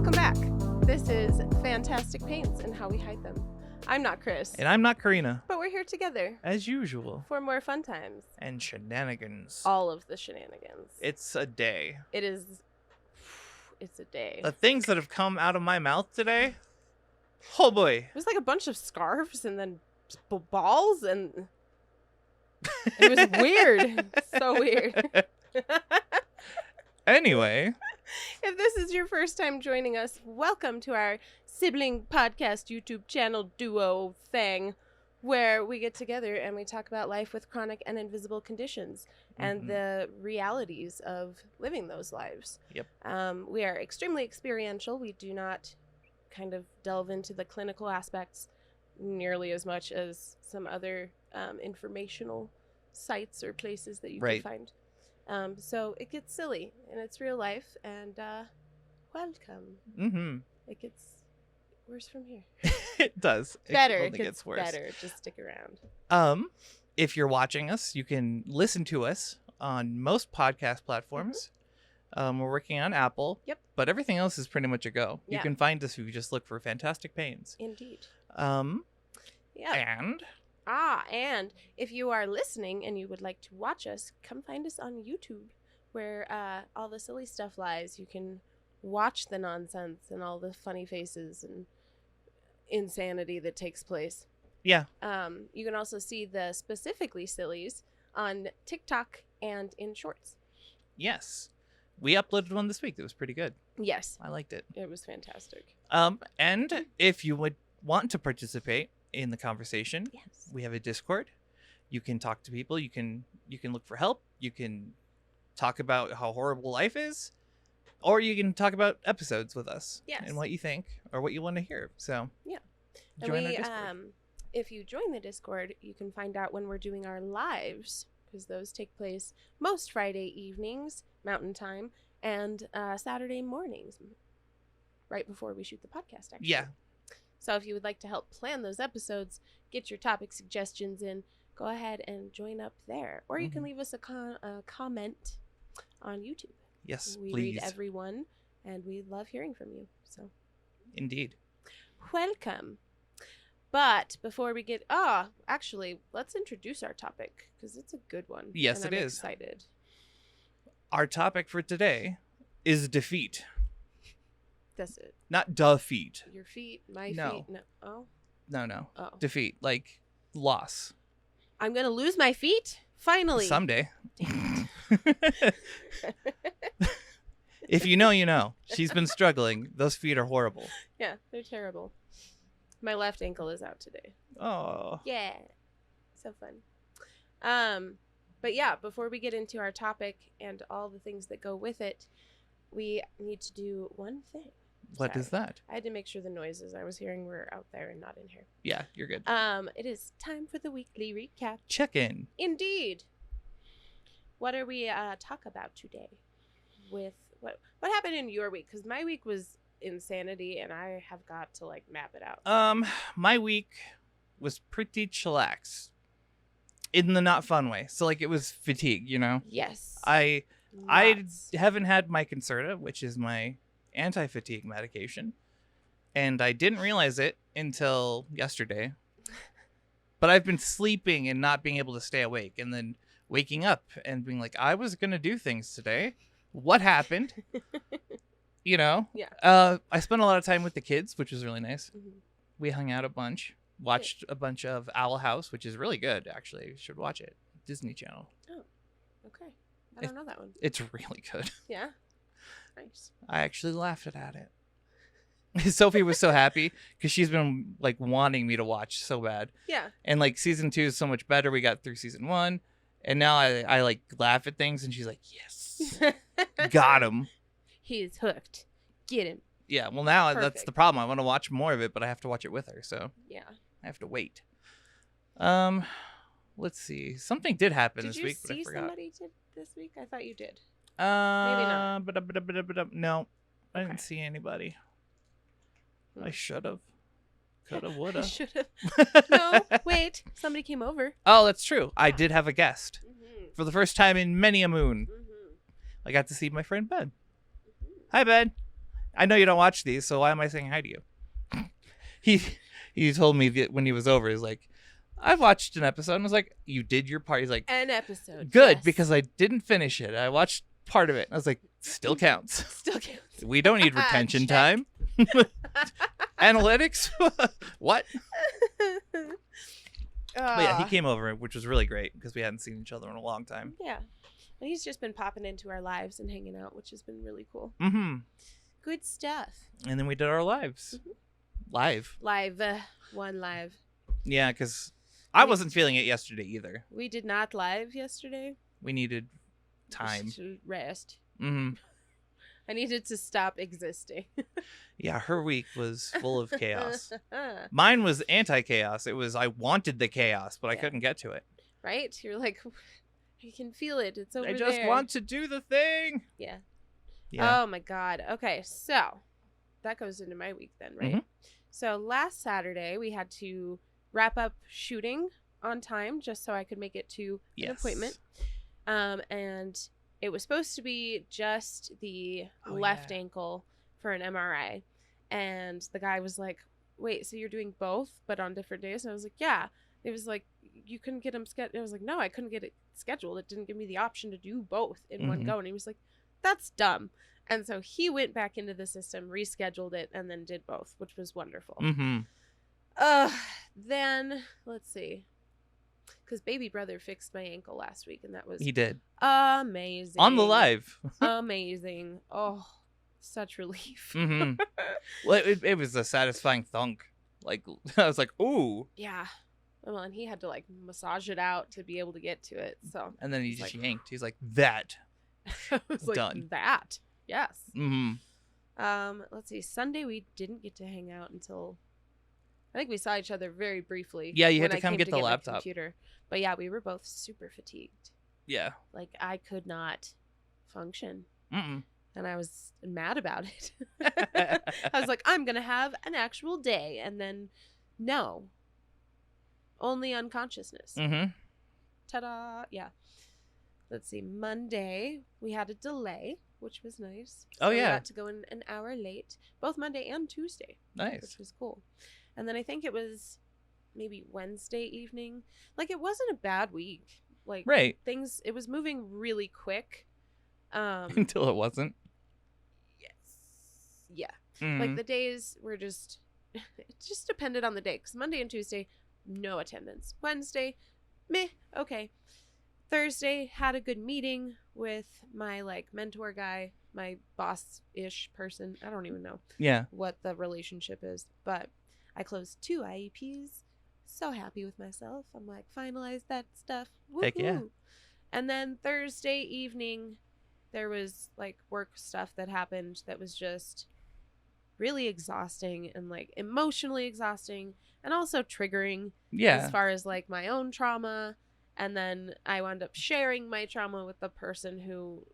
Welcome back. This is Fantastic Paints and How We Hide Them. I'm not Chris. And I'm not Karina. But we're here together. As usual. For more fun times. And shenanigans. All of the shenanigans. It's a day. It's a day. The things that have come out of my mouth today. Oh boy. It was like a bunch of scarves and then balls and it was weird. So weird. Anyway. If this is your first time joining us, welcome to our sibling podcast YouTube channel duo thing where we get together and we talk about life with chronic and invisible conditions and the realities of living those lives. Yep. We are extremely experiential. We do not kind of delve into the clinical aspects nearly as much as some other informational sites or places that you can find. So it gets silly and it's real life and welcome. Mm-hmm. It gets worse from here. It does. It gets worse. Better. Just stick around. If you're watching us, you can listen to us on most podcast platforms. We're working on Apple. Yep. But everything else is pretty much a go. Yeah. You can find us if you just look for Fantastic Pains. Indeed. Yeah. And if you are listening and you would like to watch us, come find us on YouTube where all the silly stuff lies. You can watch the nonsense and all the funny faces and insanity that takes place. Yeah. You can also see the specifically sillies on TikTok and in shorts. Yes. We uploaded one this week that was pretty good. Yes. I liked it. It was fantastic. And if you would want to participate in the conversation, yes, we have a Discord. You can talk to people. You can look for help. You can talk about how horrible life is, or you can talk about episodes with us. Yes. And what you think or what you want to hear. So yeah, join our Discord. If you join the Discord, you can find out when we're doing our lives, because those take place most Friday evenings, Mountain Time, and Saturday mornings, right before we shoot the podcast, actually. Yeah. So if you would like to help plan those episodes, get your topic suggestions in, go ahead and join up there. Or you can leave us a comment on YouTube. Yes, we please. read everyone, and we love hearing from you. So, indeed. Welcome. But before we get... actually, let's introduce our topic, because it's a good one. Yes, and it I'm is. Excited. Our topic for today is defeat. That's it. Not defeat. Your feet, my feet. No. Oh. No. Oh. Defeat, like loss. I'm going to lose my feet? Finally. Someday. Damn it. If you know, you know. She's been struggling. Those feet are horrible. Yeah, they're terrible. My left ankle is out today. Oh. Yeah. So fun. But yeah, before we get into our topic and all the things that go with it, we need to do one thing. What is that? I had to make sure the noises I was hearing were out there and not in here. Yeah, you're good. It is time for the weekly recap. Check in. Indeed. What are we talk about today? With what happened in your week? Because my week was insanity, and I have got to map it out. My week was pretty chillax, in the not fun way. So it was fatigue, you know. Yes. I haven't had my Concerta, which is my anti-fatigue medication, and I didn't realize it until yesterday. But I've been sleeping and not being able to stay awake, and then waking up and being like, I was gonna do things today. What happened? You know? Yeah. I spent a lot of time with the kids, which was really nice. Mm-hmm. We hung out a bunch, watched a bunch of Owl House, which is really good, actually. You should watch it. Disney Channel. Oh, okay. I don't know that one. It's really good. Yeah? Nice. I actually laughed at it. Sophie was so happy because she's been wanting me to watch so bad. Yeah. And season 2 is so much better. We got through season 1, and now I laugh at things, and she's like, yes, got him. He's hooked. Get him. Yeah. Well, now Perfect. That's the problem. I want to watch more of it, but I have to watch it with her. So yeah, I have to wait. Let's see. Something did happen this week, but I forgot. Did you see somebody this week? I thought you did. Maybe not. No, I didn't see anybody. I should have. Could have, would have. Should have. No, wait. Somebody came over. Oh, that's true. I did have a guest. Mm-hmm. For the first time in many a moon. Mm-hmm. I got to see my friend Ben. Mm-hmm. Hi, Ben. I know you don't watch these, so why am I saying hi to you? He told me that when he was over, he's like, I watched an episode, and I was like, you did your part. He's like, An episode. good, yes. because I didn't finish it. I watched part of it. I was like, still counts. Still counts. We don't need retention Check. time. Analytics? What? But yeah, he came over, which was really great because we hadn't seen each other in a long time. Yeah. And he's just been popping into our lives and hanging out, which has been really cool. Mm-hmm. Good stuff. And then we did our lives. Live. Live. One live. Yeah, because I wasn't feeling it yesterday either. We did not live yesterday. We needed time. To rest. Mm-hmm. I needed to stop existing. Yeah, her week was full of chaos. Mine was anti-chaos. It was I wanted the chaos, but I couldn't get to it. Right? You're like, I can feel it. It's over there. I just want to do the thing. Yeah. Yeah. Oh my God. Okay, so that goes into my week then, right? Mhm. So last Saturday we had to wrap up shooting on time just so I could make it to an appointment. And it was supposed to be just the left ankle for an MRI. And the guy was like, wait, so you're doing both but on different days? And I was like, yeah. It was like, you couldn't get them scheduled. I was like, no, I couldn't get it scheduled. It didn't give me the option to do both in one go. And he was like, that's dumb. And so he went back into the system, rescheduled it, and then did both, which was wonderful. Mm-hmm. Then, let's see. Because baby brother fixed my ankle last week, and that was He did. amazing. On the live. Amazing. Oh, such relief. Mm-hmm. Well, it was a satisfying thunk. Like, I was like, ooh. Yeah. Well, and he had to, like, massage it out to be able to get to it, so. And then he He's just like, yanked. He's like, that. I was like, Done. that. Yes. Mm-hmm. Let's see. Sunday we didn't get to hang out until I think we saw each other very briefly. Yeah, you had when to come I came get the my laptop. computer. But yeah, we were both super fatigued. Yeah. Like I could not function. Mm-mm. And I was mad about it. I was like, I'm gonna have an actual day, and then no. Only unconsciousness. Mm-hmm. Ta-da! Yeah. Let's see. Monday we had a delay, which was nice. Oh, We yeah. got to go in an hour late, both Monday and Tuesday, Nice. which was cool. And then I think it was maybe Wednesday evening. Like it wasn't a bad week. Like Right. things, it was moving really quick. Until it wasn't. Yes. Yeah. Mm-hmm. Like the days were just, it just depended on the day. Because Monday and Tuesday, no attendance. Wednesday, meh, okay. Thursday, had a good meeting with my like mentor guy, my boss-ish person. I don't even know Yeah. what the relationship is, but I closed 2 IEPs. So happy with myself. I'm like, finalize that stuff. Heck yeah. Woohoo. And then Thursday evening, there was like work stuff that happened that was just really exhausting and like emotionally exhausting and also triggering Yeah. as far as like my own trauma. And then I wound up sharing my trauma with the person who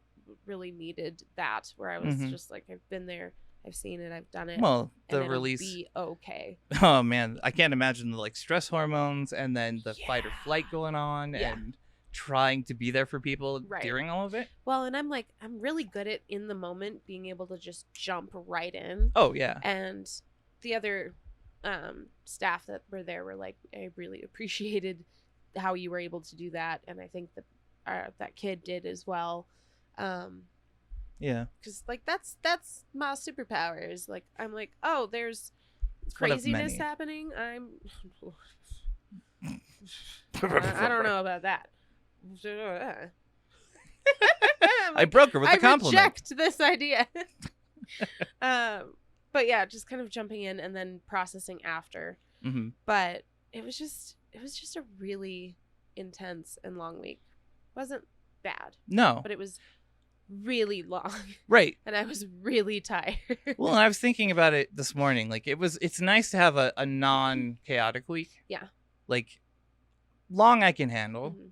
really needed that, where I was just like, I've been there, I've seen it, I've done it. Well, and the it'll release. be okay. Oh man, I can't imagine the like stress hormones and then the fight or Yeah. flight going on Yeah. and trying to be there for people Right. during all of it. Well, and I'm like, I'm really good at in the moment being able to just jump right in. Oh yeah. And the other staff that were there were like, I really appreciated how you were able to do that, and I think that that kid did as well. Yeah. Because like that's my superpowers. Like I'm like, oh, there's One of craziness many. happening. I don't know about that. I broke her with a I compliment. reject this idea. But yeah, just kind of jumping in and then processing after. Mm-hmm. But it was just a really intense and long week. Wasn't bad, No. but it was really long, Right. and I was really tired. Well, and I was thinking about it this morning. Like it's nice to have a non-chaotic week. Yeah. Like long I can handle. Mhm.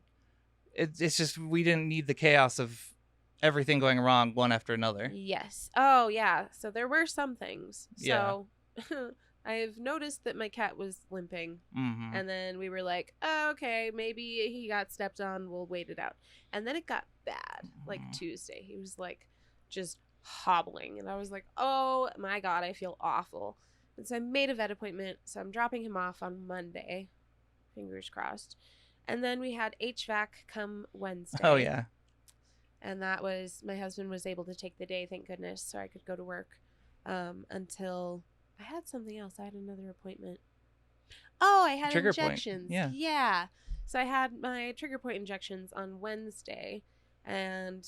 It's just we didn't need the chaos of everything going wrong one after another. Yes. Oh, yeah. So there were some things. Yeah. So I've noticed that my cat was limping. Mm-hmm. And then we were like, oh, okay, maybe he got stepped on. We'll wait it out. And then it got bad. Like Tuesday. He was like just hobbling. And I was like, oh my God, I feel awful. And so I made a vet appointment. So I'm dropping him off on Monday. Fingers crossed. And then we had HVAC come Wednesday. Oh, yeah. And that was, my husband was able to take the day, thank goodness, so I could go to work until I had something else. I had another appointment. Oh, I had Trigger injections. point. Yeah. So I had my trigger point injections on Wednesday, and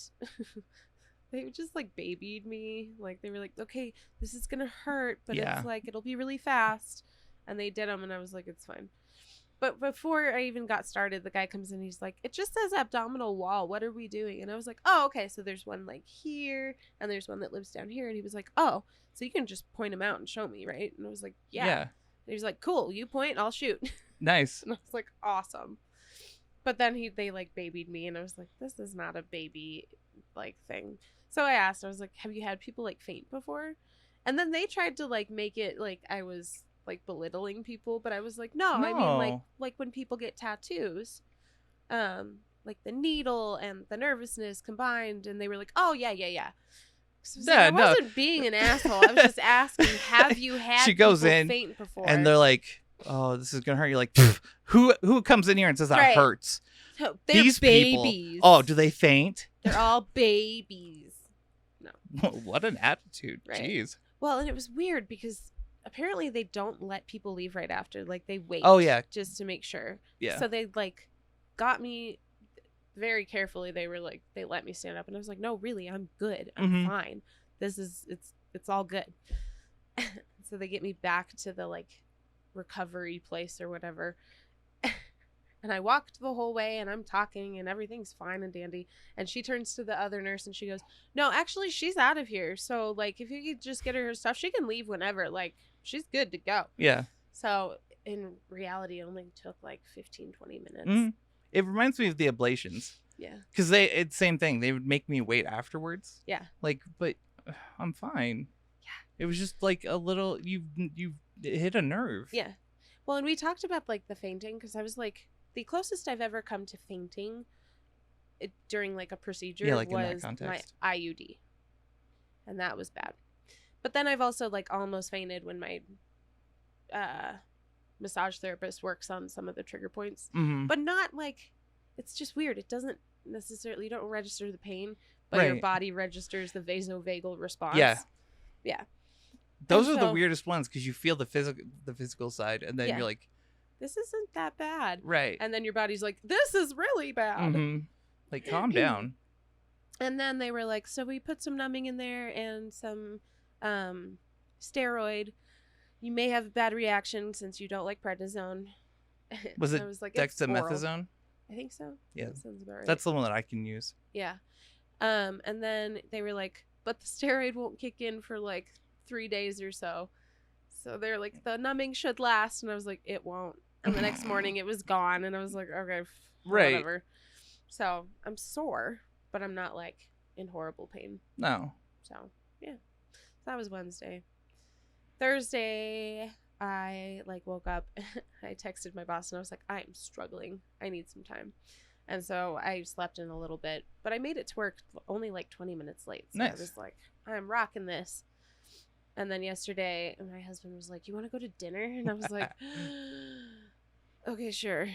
they just like babied me. Like they were like, okay, this is going to hurt, but Yeah. it's like, it'll be really fast. And they did them, and I was like, it's fine. But before I even got started, the guy comes in, he's like, it just says abdominal wall. What are we doing? And I was like, oh, okay. So there's one like here, and there's one that lives down here. And he was like, oh, so you can just point them out and show me, right? And I was like, yeah. And he was like, cool, you point, I'll shoot. Nice. And I was like, awesome. But then they like babied me, and I was like, this is not a baby like thing. So I asked, I was like, have you had people like faint before? And then they tried to like make it like I was like belittling people, but I was like, no. I mean like when people get tattoos, like the needle and the nervousness combined, and they were like, oh yeah. So I wasn't being an asshole. I was just asking, have you had she goes people in faint before? And they're like, oh, this is gonna hurt. You're like, who comes in here and says that hurts? So they're These babies. People, oh, do they faint? They're all babies. No. What an attitude. Right. Jeez. Well, and it was weird because apparently they don't let people leave right after. Like they wait. Oh, yeah. Just to make sure. Yeah. So they like got me very carefully. They were like, they let me stand up, and I was like, no, really, I'm good. I'm fine. It's all good. So they get me back to the like recovery place or whatever. And I walked the whole way, and I'm talking, and everything's fine and dandy. And she turns to the other nurse, and she goes, no, actually, she's out of here. So, like, if you could just get her stuff, she can leave whenever. Like, she's good to go. Yeah. So, in reality, it only took, like, 15, 20 minutes. It reminds me of the ablations. Yeah. Because it's same thing. They would make me wait afterwards. Yeah. Like, but I'm fine. Yeah. It was just, like, a little, you hit a nerve. Yeah. Well, and we talked about, like, the fainting, because I was, like, the closest I've ever come to fainting during like a procedure like was my IUD, and that was bad. But then I've also like almost fainted when my massage therapist works on some of the trigger points, but not like, it's just weird. It doesn't necessarily, you don't register the pain, but your body registers the vasovagal response. Yeah. Those are the weirdest ones because you feel the physical side, and then you're like, this isn't that bad. Right. And then your body's like, this is really bad. Like, calm down. And then they were like, so we put some numbing in there and some steroid. You may have a bad reaction since you don't like prednisone. Was it like, dexamethasone? I think so. Yeah. That sounds about right. That's the one that I can use. Yeah. And then they were like, but the steroid won't kick in for like 3 days or so. So they're like, the numbing should last. And I was like, it won't. And the next morning it was gone. And I was like, okay, whatever. So I'm sore, but I'm not like in horrible pain. No. So yeah, that was Wednesday. Thursday, I like woke up. I texted my boss and I was like, I am struggling. I need some time. And so I slept in a little bit, but I made it to work only like 20 minutes late. So nice. I was like, I'm rocking this. And then yesterday, my husband was like, you want to go to dinner? And I was like, okay, sure.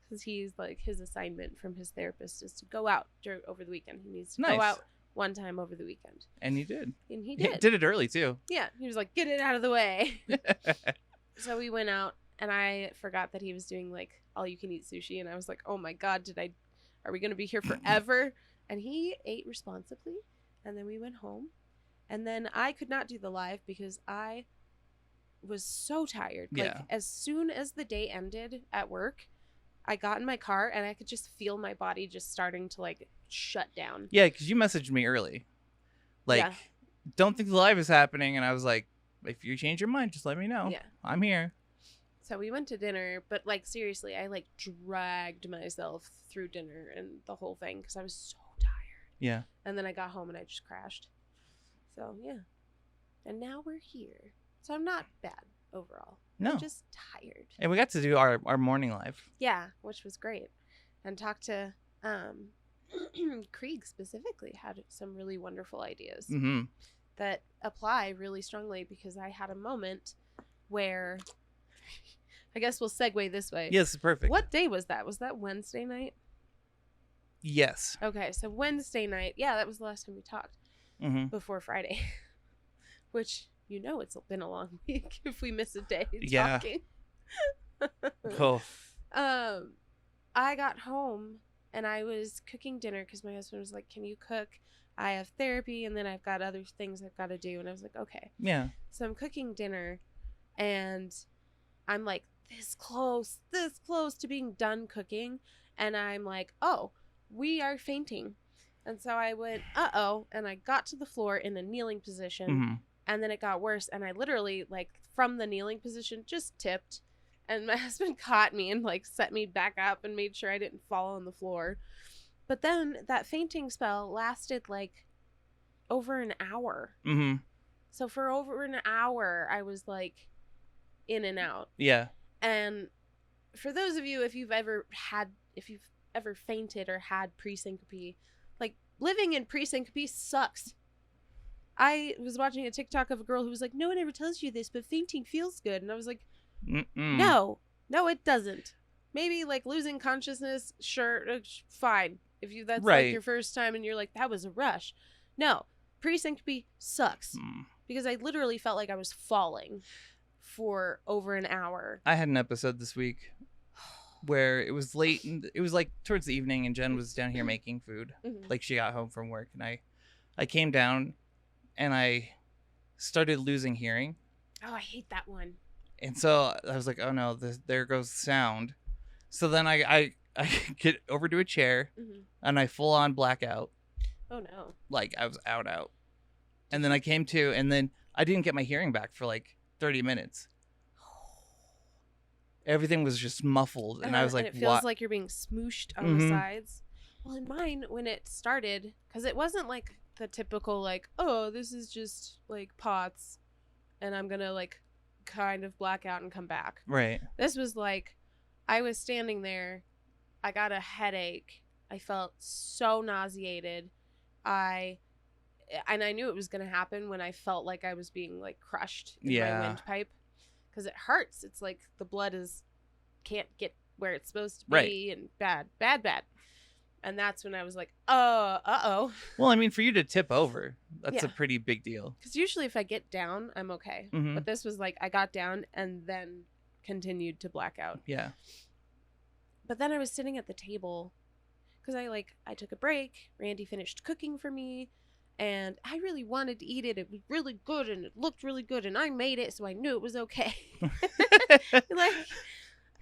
Because he's like, his assignment from his therapist is to go out over the weekend. He needs to go out one time over the weekend. And he did. And he did. He did it early, too. Yeah. He was like, get it out of the way. So we went out, and I forgot that he was doing like all-you-can-eat sushi. And I was like, oh, my God, are we going to be here forever? And he ate responsibly. And then we went home. And then I could not do the live because I was so tired. Yeah. Like, as soon as the day ended at work, I got in my car and I could just feel my body just starting to like shut down. Yeah, because you messaged me early. Like, don't think the live is happening. And I was like, if you change your mind, just let me know. Yeah. I'm here. So we went to dinner, but like, seriously, I like dragged myself through dinner and the whole thing because I was so tired. Yeah. And then I got home and I just crashed. So, yeah. And now we're here. So I'm not bad overall. No. I'm just tired. And we got to do our morning live. Yeah, which was great. And talk to Krieg specifically had some really wonderful ideas Mm-hmm. that apply really strongly, because I had a moment where I guess we'll segue this way. Yes, perfect. What day was that? Was that Wednesday night? Yes. Okay, so Wednesday night. Yeah, that was the last time we talked Mm-hmm. before Friday. Which, it's been a long week if we miss a day Yeah. talking. Oh. I got home and I was cooking dinner because my husband was like, "Can you cook? I have therapy and then I've got other things I've got to do." And I was like, "Okay." Yeah. So I'm cooking dinner and I'm like this close to being done cooking. And I'm like, "Oh, we are fainting." And so I went, "Uh-oh." And I got to the floor in a kneeling position. Mm-hmm. And then it got worse. And I literally, like, from the kneeling position, just tipped. And my husband caught me and, like, set me back up and made sure I didn't fall on the floor. But then that fainting spell lasted, like, over an hour. Mm-hmm. So for over an hour, I was, like, in and out. Yeah. And for those of you, if you've ever fainted or had pre-syncope, like, living in pre-syncope sucks. I was watching a TikTok of a girl who was like, "No one ever tells you this, but fainting feels good." And I was like, No, it doesn't. Maybe, like, losing consciousness, sure, fine. If that's Right. like your first time and you're like, that was a rush. No, pre-syncope sucks because I literally felt like I was falling for over an hour. I had an episode this week where it was late and it was like towards the evening and Jen was down here making food. Mm-hmm. Like she got home from work and I came down and I started losing hearing. Oh, I hate that one. And so I was like, "Oh no, there goes the sound." So then I get over to a chair and I full on blackout. Oh no. Like I was out. And then I came to and then I didn't get my hearing back for like 30 minutes. Everything was just muffled and I was like, and it feels what? like you're being smooshed on the sides. Well, in mine, when it started, because it wasn't like the typical, like, "Oh, this is just like POTS and I'm gonna like kind of black out and come back." Right. This was like, I was standing there, I got a headache, I felt so nauseated, and I knew it was gonna happen when I felt like I was being like crushed in my windpipe, because it hurts. It's like the blood can't get where it's supposed to be, and bad. And that's when I was like, uh-oh. Well, I mean, for you to tip over, that's a pretty big deal. Because usually if I get down, I'm okay. Mm-hmm. But this was like, I got down and then continued to black out. Yeah. But then I was sitting at the table because I took a break. Randy finished cooking for me and I really wanted to eat it. It was really good and it looked really good and I made it, so I knew it was okay. Like,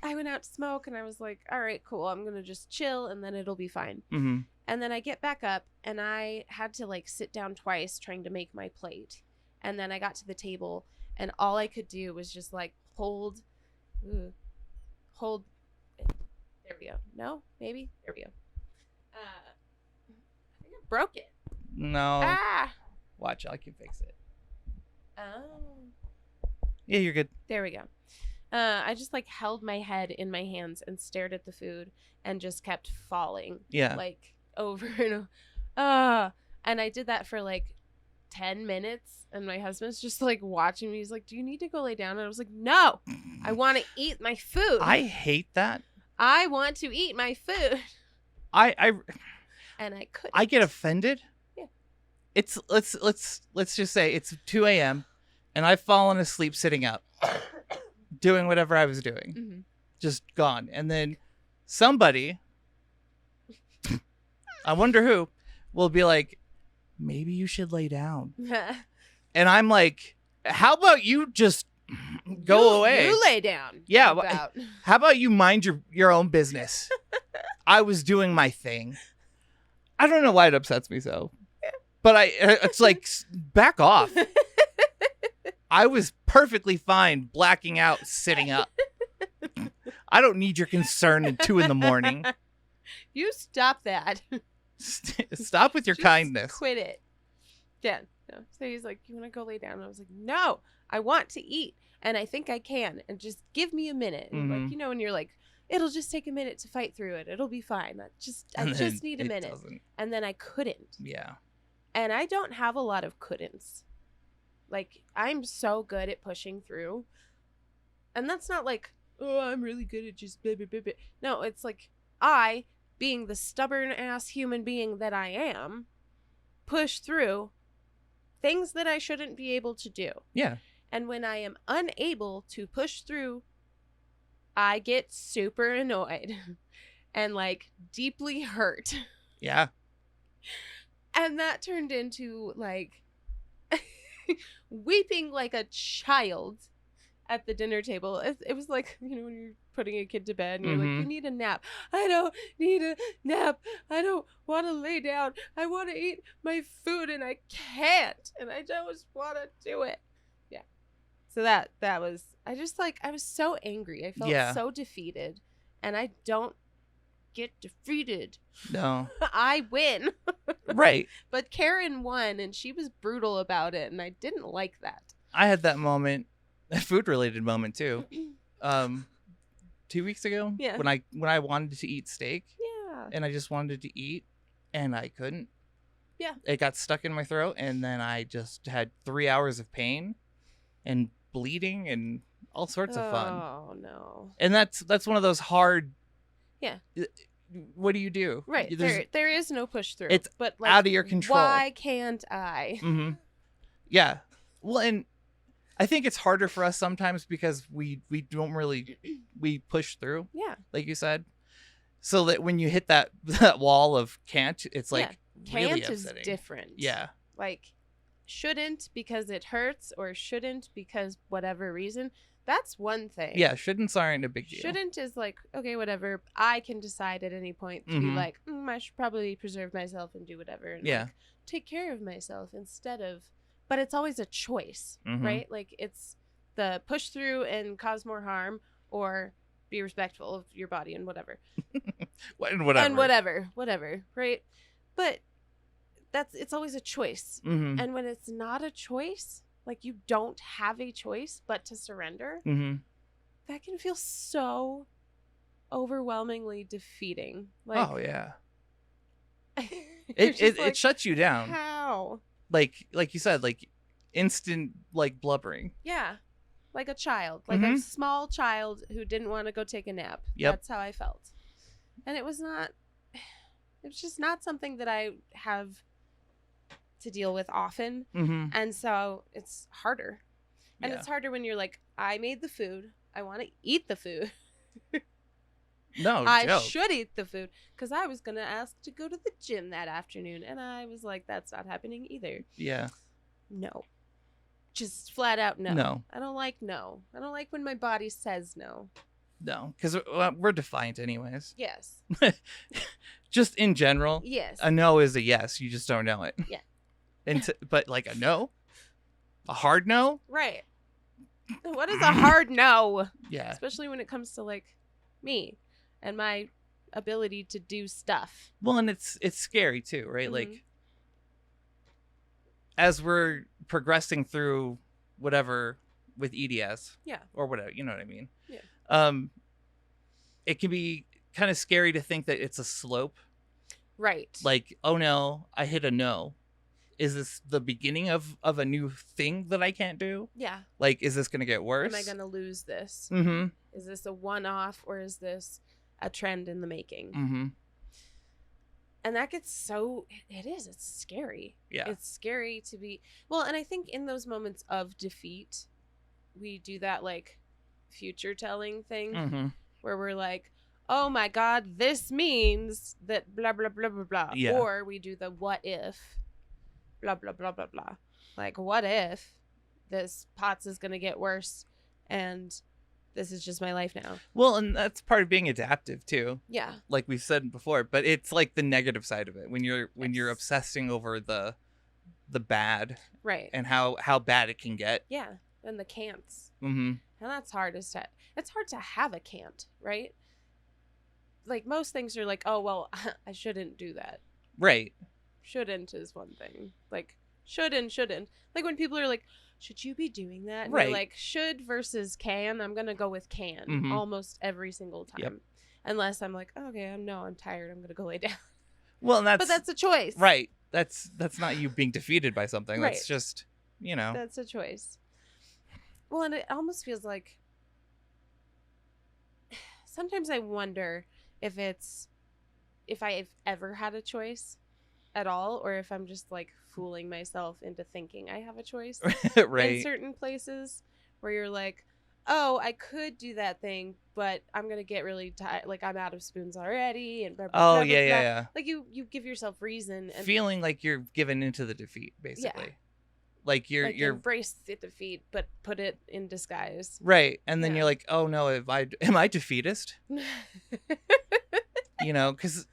I went out to smoke and I was like, all right, cool. I'm going to just chill and then it'll be fine. Mm-hmm. And then I get back up and I had to like sit down twice trying to make my plate. And then I got to the table and all I could do was just like hold. There we go. No, maybe. There we go. I think I broke it. No. Ah. Watch, I can fix it. Oh. Yeah, you're good. There we go. I just like held my head in my hands and stared at the food and just kept falling. Yeah. Like over and over. And I did that for like 10 minutes and my husband's just like watching me. He's like, "Do you need to go lay down?" And I was like, "No, I want to eat my food. I hate that. I want to eat my food." And I couldn't. I get offended. Yeah. It's let's just say it's 2 a.m. and I've fallen asleep sitting up. Doing whatever I was doing. Mm-hmm. Just gone. And then somebody, I wonder who, will be like, "Maybe you should lay down." And I'm like, how about you just go away? You lay down. Yeah. How about you mind your own business? I was doing my thing. I don't know why it upsets me so. But it's like, back off. I was perfectly fine blacking out, sitting up. I don't need your concern at 2 a.m. You stop that. Stop with your Just kindness. Quit it. Yeah. No. So he's like, "You want to go lay down?" And I was like, "No, I want to eat. And I think I can. And just give me a minute." And like, when you're like it'll just take a minute to fight through it. It'll be fine. I And just then need a it minute. doesn't. And then I couldn't. Yeah. And I don't have a lot of couldn'ts. Like, I'm so good at pushing through. And that's not like, oh, I'm really good at just blah, blah, blah, blah. No, it's like I, being the stubborn ass human being that I am, push through things that I shouldn't be able to do. Yeah. And when I am unable to push through, I get super annoyed and like deeply hurt. Yeah. And that turned into like weeping like a child at the dinner table. It was like, you know, when you're putting a kid to bed and you're like, you need a nap. I don't need a nap. I don't want to lay down. I want to eat my food and I can't. And I just want to do it. Yeah. So that was, I was so angry. I felt so defeated. And I don't get defeated. No. I win. Right. But Karen won and she was brutal about it. And I didn't like that. I had that moment, a food related moment too. 2 weeks ago. Yeah. When I wanted to eat steak. Yeah. And I just wanted to eat and I couldn't. Yeah. It got stuck in my throat and then I just had 3 hours of pain and bleeding and all sorts of fun. Oh no. And that's one of those hard. Yeah. What do you do? Right. There is no push through. It's but like, out of your control. Why can't I? Mm-hmm. Yeah. Well, and I think it's harder for us sometimes because we don't really we push through. Yeah. Like you said. So that when you hit that wall of can't, it's like really can't upsetting. Is different. Yeah. Like shouldn't because it hurts or shouldn't because whatever reason. That's one thing. Yeah, shouldn'ts aren't a big deal. Shouldn't is like, okay, whatever. I can decide at any point to be like, I should probably preserve myself and do whatever. And like, take care of myself instead of, but it's always a choice, right? Like it's the push through and cause more harm or be respectful of your body and whatever. And whatever. Right? But it's always a choice. And when it's not a choice, like you don't have a choice but to surrender, that can feel so overwhelmingly defeating. Like, oh yeah. It shuts you down. How? Like you said, like instant like blubbering. Yeah. Like a child. Like a small child who didn't want to go take a nap. Yep. That's how I felt. And it was just not something that I have to deal with often. And so it's harder. And it's harder when you're like, I made the food. I want to eat the food. No, I joke. should eat the food because I was going to ask to go to the gym that afternoon. And I was like, that's not happening either. Yeah. No. Just flat out no. No. I don't like no. I don't like when my body says no. No, because we're defiant anyways. Yes. Just in general. Yes. A no is a yes. You just don't know it. Yeah. But like a no? A hard no? Right. What is a hard no? Yeah. Especially when it comes to like me and my ability to do stuff. Well, and it's scary too, right? Like as we're progressing through whatever with EDS. Yeah. Or whatever, you know what I mean? Yeah. It can be kind of scary to think that it's a slope. Right. Like, oh no, I hit a no. Is this the beginning of a new thing that I can't do? Yeah. Like, is this going to get worse? Am I going to lose this? Mm-hmm. Is this a one-off or is this a trend in the making? Mm-hmm. And that gets it's scary. Yeah. It's scary to be, well, and I think in those moments of defeat, we do that like future telling thing where we're like, oh my God, this means that blah, blah, blah, blah, blah. Yeah. Or we do the what if, blah, blah, blah, blah, blah. Like, what if this POTS is going to get worse and this is just my life now? Well, and that's part of being adaptive too. Yeah. Like we've said before, but it's like the negative side of it when you're obsessing over the bad. Right. And how bad it can get. Yeah. And the can'ts. Mm-hmm. And that's hard it's hard to have a can't, right? Like most things are like, oh, well, I shouldn't do that. Right. Shouldn't is one thing. Like should and shouldn't. Like when people are like, should you be doing that? And right. you're like should versus can. I'm going to go with can almost every single time. Yep. unless I'm like, okay, I'm tired. I'm going to go lay down. Well, and But that's a choice. right. That's not you being defeated by something. Right. That's just, you know. That's a choice. Well, and it almost feels like sometimes I wonder if I've ever had a choice at all, or if I'm just like fooling myself into thinking I have a choice Right. in certain places where you're like, oh, I could do that thing, but I'm gonna get really tired. Like I'm out of spoons already, and blah, blah, Oh, blah, yeah, blah, yeah, blah. yeah. Like you give yourself reason and Feeling like you're given into the defeat, basically. Like you're embrace the defeat, but put it in disguise. right, and then Yeah. you're like, oh no, am I defeatist? You know, because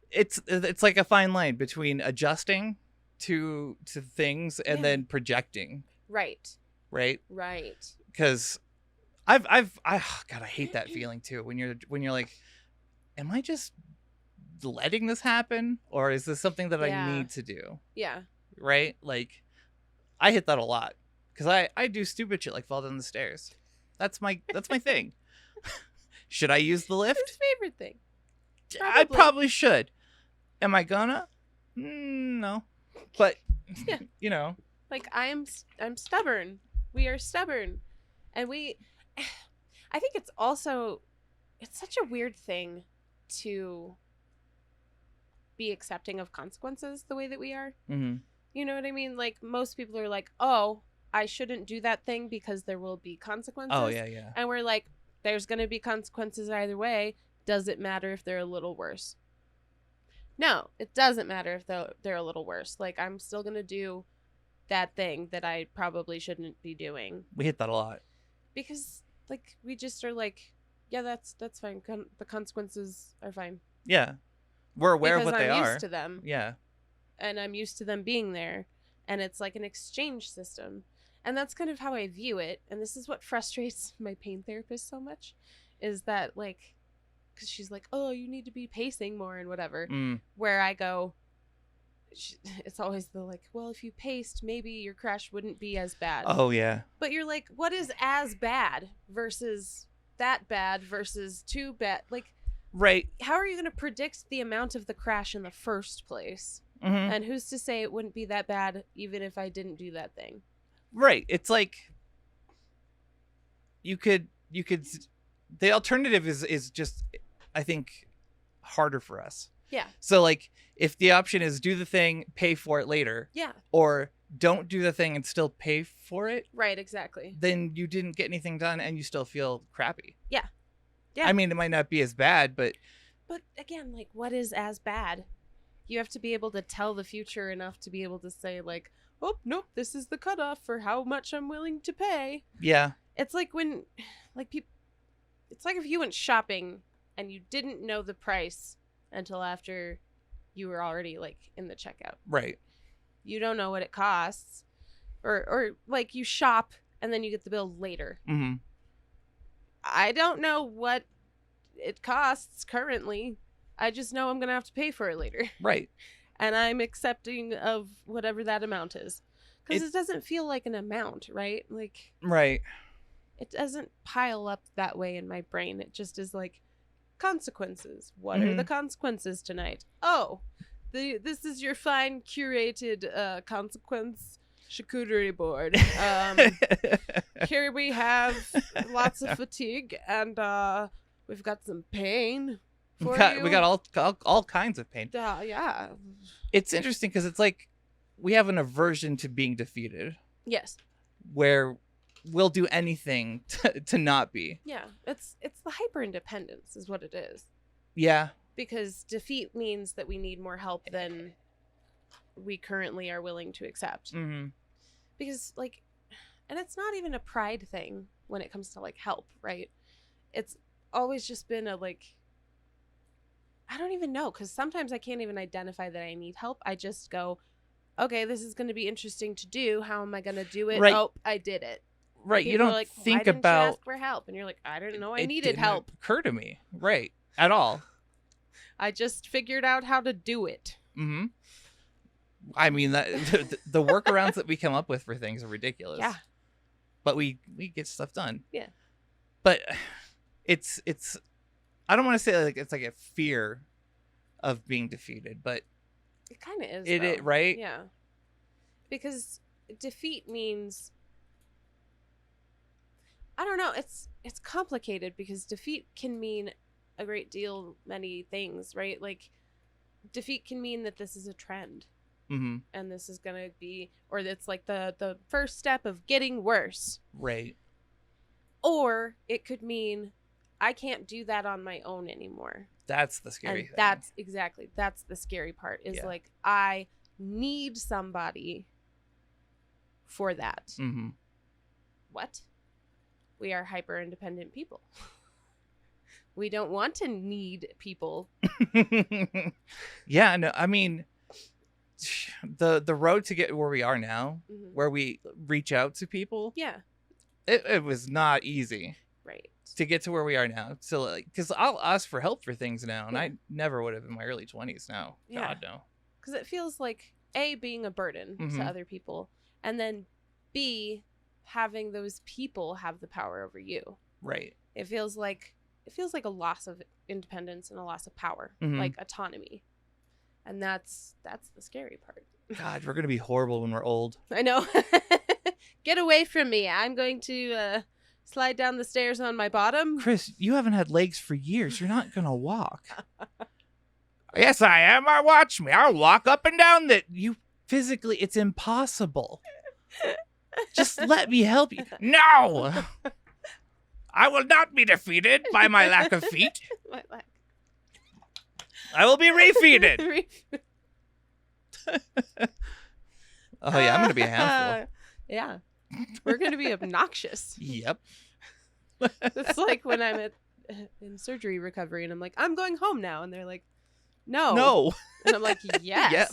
it's like a fine line between adjusting to things and Yeah. then projecting, Right. right? Because God, I hate that feeling too when you're like, am I just letting this happen, or is this something that Yeah. I need to do? Yeah. Right? Like, I hit that a lot because I do stupid shit like fall down the stairs. That's my thing. Should I use the lift? His favorite thing. I probably should. Am I gonna? No. But Yeah. you know. Like I'm stubborn. We are stubborn. And I think it's such a weird thing to be accepting of consequences the way that we are. Mm-hmm. You know what I mean? Like most people are like, "Oh, I shouldn't do that thing because there will be consequences." Oh, yeah. And we're like, there's going to be consequences either way. Does it matter if they're a little worse? No, it doesn't matter if they're a little worse. Like I'm still going to do that thing that I probably shouldn't be doing. We hit that a lot. Because like we just are like, yeah, that's fine. The consequences are fine. Yeah. We're aware because of what they I'm are. used to them. Yeah. And I'm used to them being there, and it's like an exchange system. And that's kind of how I view it. And this is what frustrates my pain therapist so much, is that like, because she's like, oh, you need to be pacing more and whatever. Where I go, it's always the like, well, if you paced, maybe your crash wouldn't be as bad. Oh, yeah. But you're like, what is as bad versus that bad versus too bad? Like, right. How are you going to predict the amount of the crash in the first place? Mm-hmm. And who's to say it wouldn't be that bad even if I didn't do that thing? Right. It's like you could the alternative is just, I think, harder for us. Yeah. So like if the option is do the thing, pay for it later. Yeah. Or don't do the thing and still pay for it. Right, exactly. Then you didn't get anything done and you still feel crappy. Yeah. Yeah. I mean, it might not be as bad, but again, like what is as bad? You have to be able to tell the future enough to be able to say like, oh, nope, this is the cutoff for how much I'm willing to pay. yeah. It's like when, like people, it's like if you went shopping and you didn't know the price until after you were already like in the checkout. Right. You don't know what it costs, or like you shop and then you get the bill later. Mm-hmm. I don't know what it costs currently. I just know I'm going to have to pay for it later. Right. And I'm accepting of whatever that amount is. Because it doesn't feel like an amount, right? Like, right. It doesn't pile up that way in my brain. It just is like, consequences. What are the consequences tonight? Oh, this is your fine curated consequence charcuterie board. Here we have lots of fatigue and we've got some pain. We got all kinds of pain. Yeah. It's interesting because it's like we have an aversion to being defeated. Yes. Where we'll do anything to not be. Yeah. It's the hyper independence is what it is. Yeah. Because defeat means that we need more help than we currently are willing to accept. Mm-hmm. Because like, and it's not even a pride thing when it comes to like help, right? It's always just been a like, I don't even know, because sometimes I can't even identify that I need help. I just go, okay, this is going to be interesting to do. How am I going to do it? Right. Oh, I did it. Right. People you don't are like, think why didn't about you ask for help, and you're like, I didn't know I needed didn't help. Occur to me, right? At all. I just figured out how to do it. Mm-hmm. I mean, that the workarounds that we come up with for things are ridiculous. Yeah. But we get stuff done. Yeah. But it's I don't want to say like it's like a fear of being defeated, but It kind of is. it right? Yeah. Because defeat means, I don't know, it's complicated because defeat can mean a great deal, many things, right? Like defeat can mean that this is a trend. Mm-hmm. And this is gonna be, or it's like the first step of getting worse. Right. Or it could mean I can't do that on my own anymore. That's the scary thing. That's the scary part is like I need somebody for that. Mm-hmm. What? We are hyper independent people. We don't want to need people. Yeah, no, I mean, the road to get where we are now, Mm-hmm. where we reach out to people, Yeah. it was not easy. Right. To get to where we are now. So, like, because I'll ask for help for things now, and Yeah. I never would have in my early 20s now. Yeah. God, no. Because it feels like A, being a burden Mm-hmm. to other people, and then B, having those people have the power over you. Right. It feels like a loss of independence and a loss of power, Mhm. like autonomy. And that's the scary part. God, we're going to be horrible when we're old. I know. Get away from me. I'm going to slide down the stairs on my bottom. Chris, you haven't had legs for years. You're not going to walk. Yes, I am. Watch me. I'll walk up and down that. You physically, it's impossible. Just let me help you. No! I will not be defeated by my lack of feet. My lack. I will be refeated. Oh, yeah, I'm going to be a handful. Yeah. We're going to be obnoxious. Yep. It's like when I'm in surgery recovery and I'm like, I'm going home now. And they're like, no. No. And I'm like, yes. Yep.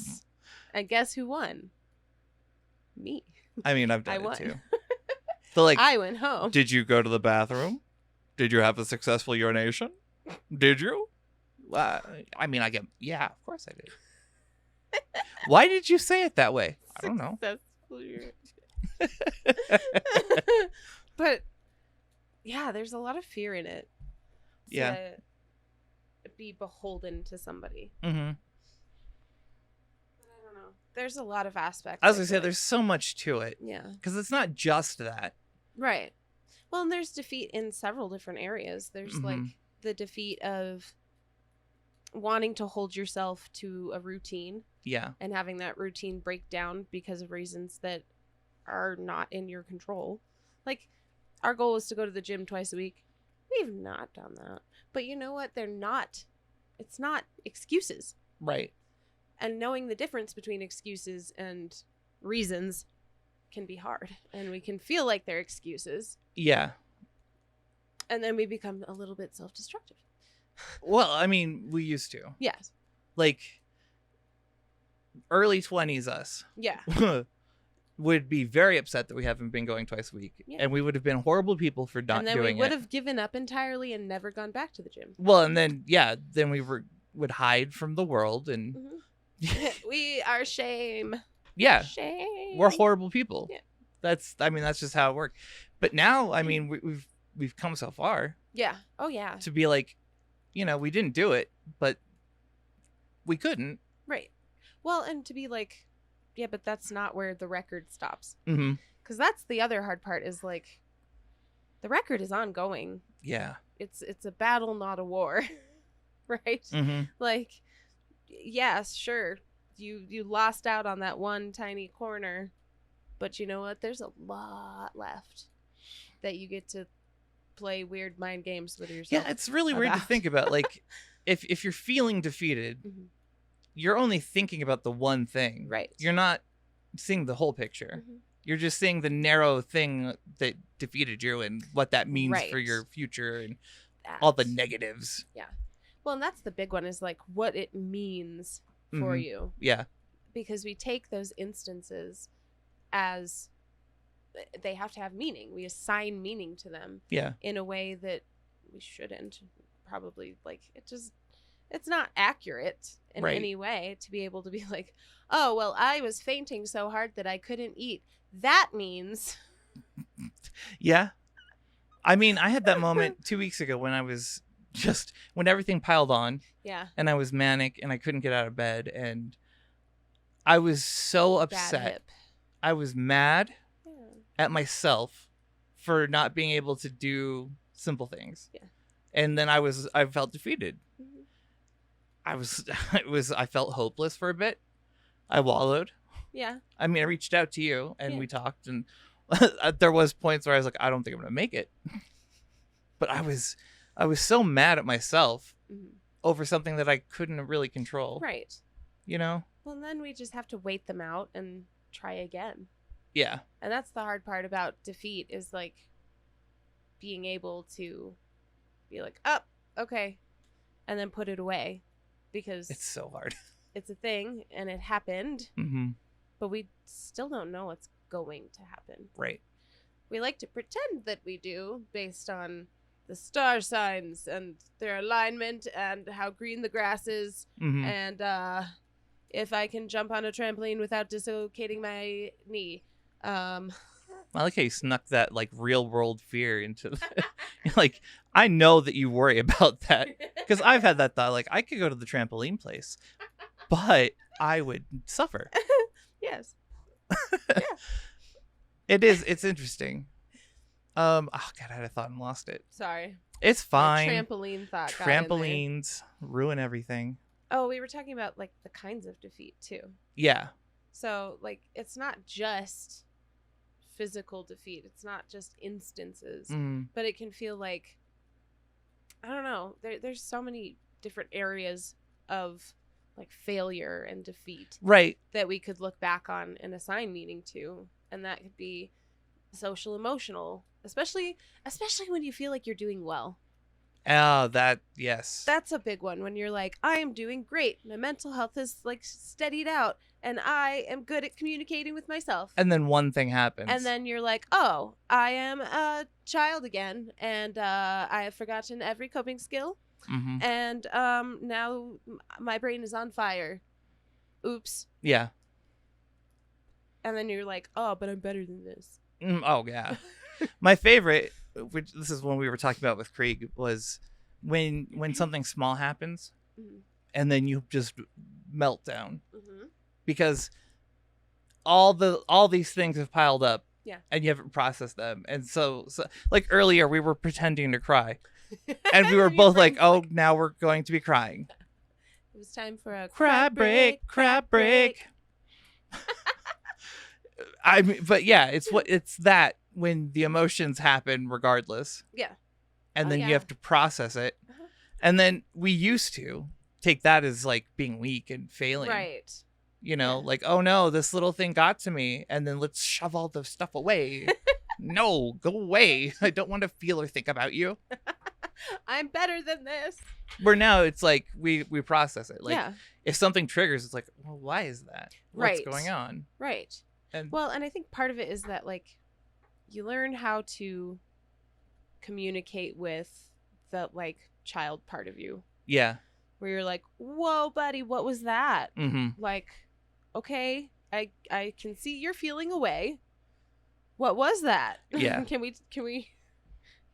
And guess who won? Me. I mean, I've done I it won. too. So, like, I went home. did you go to the bathroom? Did you have a successful urination? Did you? I mean, yeah, of course I did. Why did you say it that way? I don't know. Successful urination. But yeah, there's a lot of fear in it. Yeah. To be beholden to somebody. Mm-hmm. I don't know. There's a lot of aspects. As I of said, it. there's so much to it. Yeah. Because it's not just that. Right. Well, and there's defeat in several different areas. There's like the defeat of wanting to hold yourself to a routine. Yeah. And having that routine break down because of reasons that are not in your control. Like, our goal is to go to the gym twice a week. We've not done that. But you know what? It's not excuses. Right. And knowing the difference between excuses and reasons can be hard. And we can feel like they're excuses. Yeah. And then we become a little bit self-destructive. Well, I mean, we used to. Yes. Like, early 20s us Yeah. would be very upset that we haven't been going twice a week. Yeah. And we would have been horrible people for not doing it. And then we would have given up entirely and never gone back to the gym. Well, and then, then we would hide from the world and... We are shame. Yeah. Shame. We're horrible people. Yeah. That's just how it worked. But now, I mean, we've come so far. Yeah. Oh, yeah. To be like, we didn't do it, but we couldn't. Right. Well, and to be like, yeah, but that's not where the record stops. Mm-hmm. Because that's the other hard part is like, the record is ongoing. Yeah. It's a battle, not a war. Right? Mm-hmm. Like, yes, sure. You lost out on that one tiny corner, but you know what? There's a lot left that you get to play weird mind games with yourself. Yeah, it's really weird to think about. Like, if you're feeling defeated, you're only thinking about the one thing. Right. You're not seeing the whole picture. You're just seeing the narrow thing that defeated you and what that means for your future and all the negatives. Yeah. Well, and that's the big one is like what it means for you. Yeah. Because we take those instances as they have to have meaning. We assign meaning to them. Yeah. In a way that we shouldn't. Probably like it's not accurate in any way to be able to be like, oh, well, I was fainting so hard that I couldn't eat. That means. Yeah. I mean, I had that moment 2 weeks ago when I was just when everything piled on Yeah. and I was manic and I couldn't get out of bed and I was so Bad upset. hip. I was mad Yeah. at myself for not being able to do simple things. Yeah. And then I felt defeated. Mm-hmm. I felt hopeless for a bit. I wallowed. Yeah. I mean, I reached out to you and Yeah. we talked and there was points where I was like, I don't think I'm going to make it. But I was so mad at myself over something that I couldn't really control. Right. You know? Well, then we just have to wait them out and try again. Yeah. And that's the hard part about defeat is like being able to be like, oh, okay. And then put it away because It's so hard. it's a thing and it happened, Mm-hmm. but we still don't know what's going to happen. Right. We like to pretend that we do based on the star signs and their alignment and how green the grass is. Mm-hmm. And if I can jump on a trampoline without dislocating my knee. I like how you snuck that like real world fear into the, like, I know that you worry about that because I've had that thought, like I could go to the trampoline place, but I would suffer. Yes. It's interesting. Oh God, I had a thought and lost it. Sorry. It's fine. The trampoline thought got in there. Trampolines ruin everything. Oh, we were talking about like the kinds of defeat too. Yeah. So like it's not just physical defeat. It's not just instances, but it can feel like, I don't know. There's so many different areas of like failure and defeat, right, that we could look back on and assign meaning to, and that could be social, emotional, especially when you feel like you're doing well. Oh, that, yes. That's a big one. When you're like, I am doing great. My mental health is like steadied out and I am good at communicating with myself. And then one thing happens. And then you're like, oh, I am a child again. And I have forgotten every coping skill. Mm-hmm. And now my brain is on fire. Oops. Yeah. And then you're like, oh, but I'm better than this. Oh, yeah. My favorite, which this is one we were talking about with Krieg, was when something small happens and then you just melt down because all these things have piled up, and you haven't processed them. And so like earlier we were pretending to cry and we were both like, oh, now we're going to be crying. It was time for a crab break. I mean, but yeah, it's that when the emotions happen regardless. Yeah. And then you have to process it. And then we used to take that as like being weak and failing. Right. You know, like, oh no, this little thing got to me. And then let's shove all the stuff away. No, go away. I don't want to feel or think about you. I'm better than this. Where now it's like we process it. Like if something triggers, it's like, well, why is that? What's going on? Right. And I think part of it is that like you learn how to communicate with the like child part of you. Yeah. Where you're like, whoa, buddy, what was that? Like, okay, I can see you're feeling away. What was that? Yeah. Can we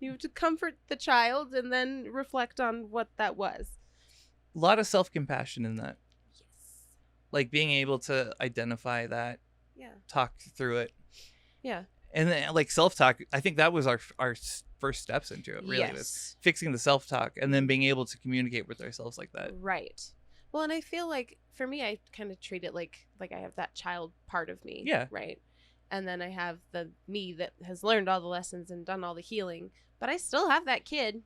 you have to comfort the child and then reflect on what that was. A lot of self-compassion in that. Yes. Like being able to identify that. Yeah. Talk through it. Yeah. And then like self-talk, I think that was our first steps into it, really. Yes. Was fixing the self-talk and then being able to communicate with ourselves like that. Right. Well, and I feel like for me, I kind of treat it like I have that child part of me. Yeah. Right. And then I have the me that has learned all the lessons and done all the healing. But I still have that kid.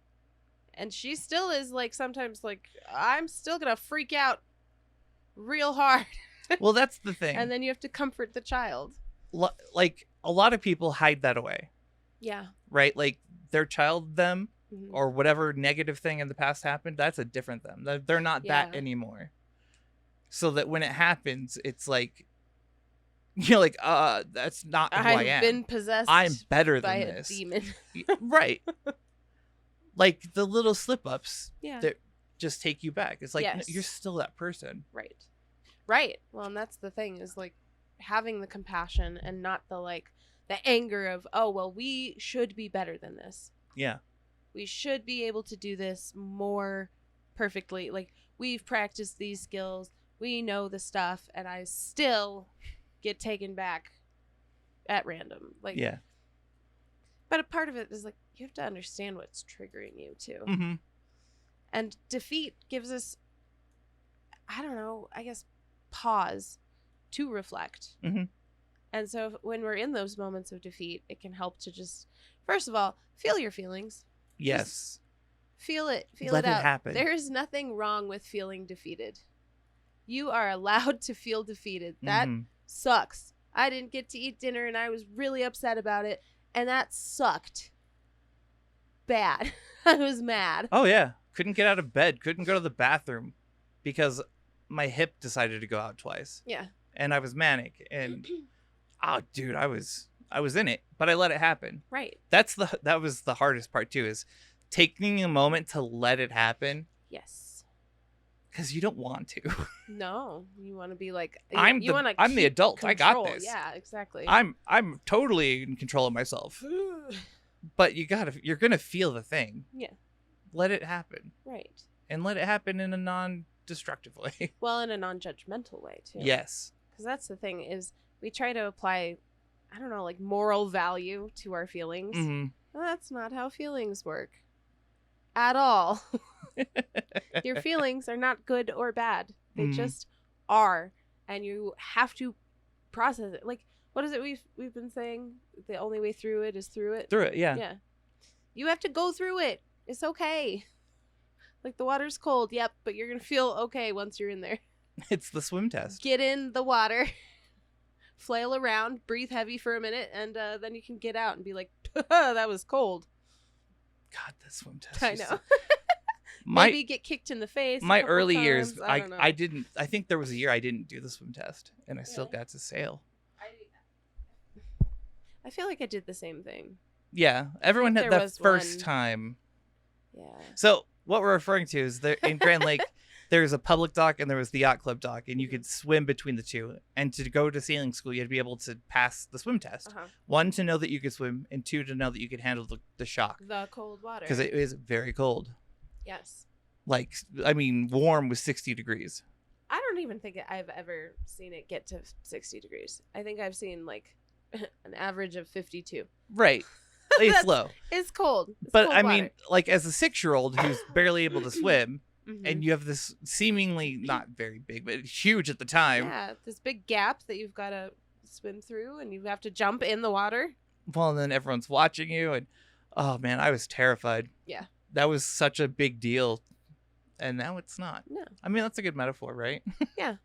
And she still is like sometimes like, I'm still going to freak out real hard. Well, that's the thing. And then you have to comfort the child. Like a lot of people hide that away. Yeah. Right? Like their child them or whatever negative thing in the past happened, that's a different them. They're not that anymore. So that when it happens, it's like, you're like, that's not who I am. I've been possessed. I'm better by than this. A demon. Right. Like the little slip ups that just take you back. It's like, no, you're still that person. Right. Right. Well, and that's the thing is like having the compassion and not the like the anger of, oh, well, we should be better than this. Yeah. we should be able to do this more perfectly. Like, we've practiced these skills, we know the stuff, and I still get taken back at random. Like, Yeah. But a part of it is like, you have to understand what's triggering you too. Mm-hmm. And defeat gives us, I don't know, I guess, pause to reflect. Mm-hmm. And so when we're in those moments of defeat, it can help to just, first of all, feel your feelings. Yes. Just feel it. Feel Let it out. it happen. There is nothing wrong with feeling defeated. You are allowed to feel defeated. That sucks. I didn't get to eat dinner and I was really upset about it. And that sucked. Bad. I was mad. Oh, yeah. Couldn't get out of bed. Couldn't go to the bathroom because my hip decided to go out twice. Yeah. And I was manic. And, oh, dude, I was in it. But I let it happen. Right. That was the hardest part, too, is taking a moment to let it happen. Yes. Because you don't want to. No. You want to be like, I'm the adult. Control. I got this. Yeah, exactly. I'm totally in control of myself. But you're gonna feel the thing. Yeah. Let it happen. Right. And let it happen in a non-destructive way. Well, in a non-judgmental way too. Yes. Because that's the thing, is we try to apply, I don't know, like moral value to our feelings. Mm-hmm. Well, that's not how feelings work. At all. Your feelings are not good or bad. They just are. And you have to process it. Like, what is it we've been saying? The only way through it is through it. Through it, yeah. Yeah. You have to go through it. It's okay. Like, the water's cold, yep, but you're going to feel okay once you're in there. It's the swim test. Get in the water, flail around, breathe heavy for a minute, and then you can get out and be like, that was cold. God, that swim test. I know. Maybe get kicked in the face. My a couple early times. years, I don't know. I didn't. I think there was a year I didn't do the swim test, and I still got to sail. I feel like I did the same thing. Yeah, everyone had there that was first one. time. Yeah. So what we're referring to is there in Grand Lake, there's a public dock and there was the yacht club dock, and you could swim between the two. And to go to sailing school, you had to be able to pass the swim test. Uh-huh. 1, to know that you could swim, and 2, to know that you could handle the shock. The cold water. Because it is very cold. Yes. Like, I mean, warm was 60 degrees. I don't even think I've ever seen it get to 60 degrees. I think I've seen like an average of 52. Right. It's low. It's cold. It's But cold I water. mean, like, as a 6-year-old who's barely able to swim, Mhm. and you have this seemingly not very big, but huge at the time. Yeah, this big gap that you've got to swim through, and you have to jump in the water. Well, and then everyone's watching you, and oh man, I was terrified. Yeah. That was such a big deal, and now it's not. No. I mean, that's a good metaphor, right? Yeah.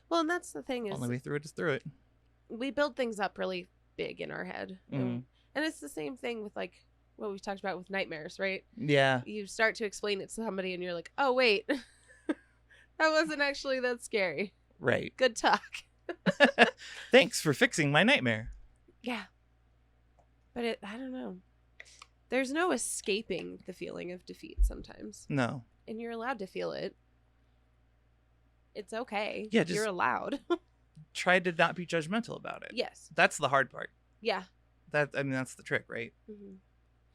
Well, and that's the thing, is Only way through it is through it. we build things up really big in our head. And it's the same thing with like what we've talked about with nightmares, right? Yeah. You start to explain it to somebody and you're like, oh, wait, that wasn't actually that scary. Right. Good talk. Thanks for fixing my nightmare. Yeah. But I don't know. There's no escaping the feeling of defeat sometimes. No. And you're allowed to feel it. It's okay. Yeah, you're allowed. Try to not be judgmental about it. Yes. That's the hard part. Yeah. That's the trick, right? Mm-hmm.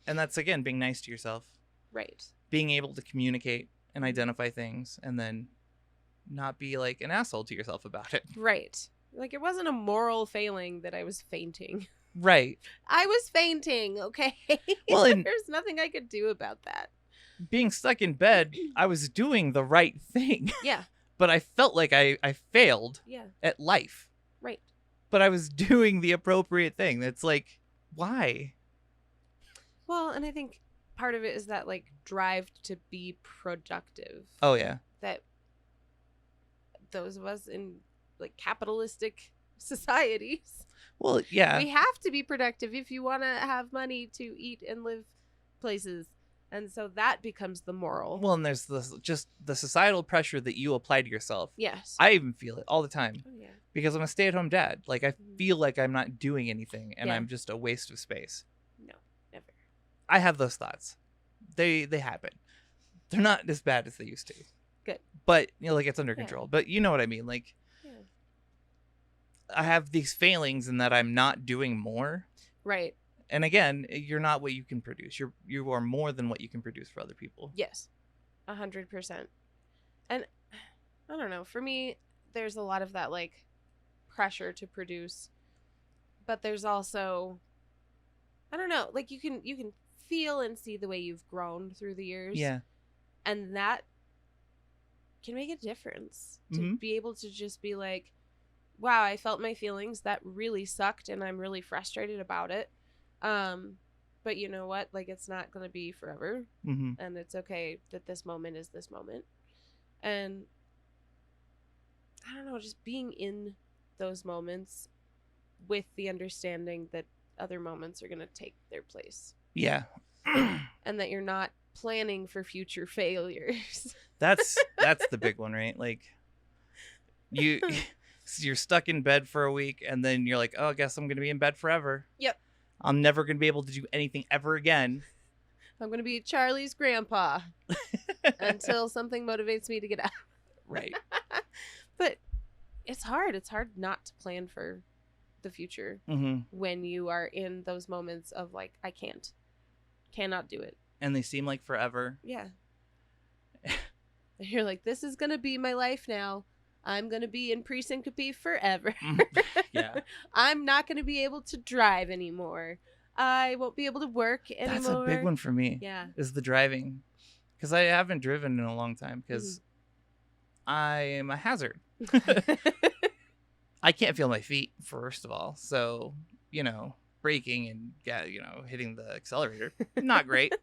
And that's, again, being nice to yourself. Right. Being able to communicate and identify things, and then not be like an asshole to yourself about it. Right. Like, it wasn't a moral failing that I was fainting. Right. I was fainting, okay? Well, and there's nothing I could do about that. being stuck in bed, I was doing the right thing. Yeah. But I felt like I failed at life. Right. But I was doing the appropriate thing. That's like, why? Well, and I think part of it is that, like, drive to be productive. Oh, yeah. That those of us in, like, capitalistic societies. Well, yeah. We have to be productive if you want to have money to eat and live places. And so that becomes the moral. Well, and there's just the societal pressure that you apply to yourself. Yes. I even feel it all the time. Oh, yeah. Because I'm a stay-at-home dad. Like, I feel like I'm not doing anything, and Yeah. I'm just a waste of space. No, never. I have those thoughts. They happen. They're not as bad as they used to. Good. But, you know, like, it's under Yeah. control. But you know what I mean. Like, Yeah. I have these failings in that I'm not doing more. Right. And again, you're not what you can produce. You are more than what you can produce for other people. Yes, 100%. And I don't know. For me, there's a lot of that like pressure to produce, but there's also, I don't know, like you can feel and see the way you've grown through the years. Yeah. And that can make a difference to be able to just be like, wow, I felt my feelings. That really sucked, and I'm really frustrated about it. But you know what? Like, it's not going to be forever. And it's okay that this moment is this moment. And I don't know, just being in those moments with the understanding that other moments are going to take their place. Yeah. And that you're not planning for future failures. That's the big one, right? Like, you're stuck in bed for a week, and then you're like, oh, I guess I'm going to be in bed forever. Yep. I'm never going to be able to do anything ever again. I'm going to be Charlie's grandpa until something motivates me to get out. Right. But it's hard. It's hard not to plan for the future when you are in those moments of like, I cannot do it. And they seem like forever. Yeah. You're like, this is going to be my life now. I'm going to be in pre-syncope forever. Yeah. I'm not going to be able to drive anymore. I won't be able to work anymore. That's a big one for me. Yeah. Is the driving. Because I haven't driven in a long time because I am a hazard. I can't feel my feet, first of all. So, braking and, hitting the accelerator, not great.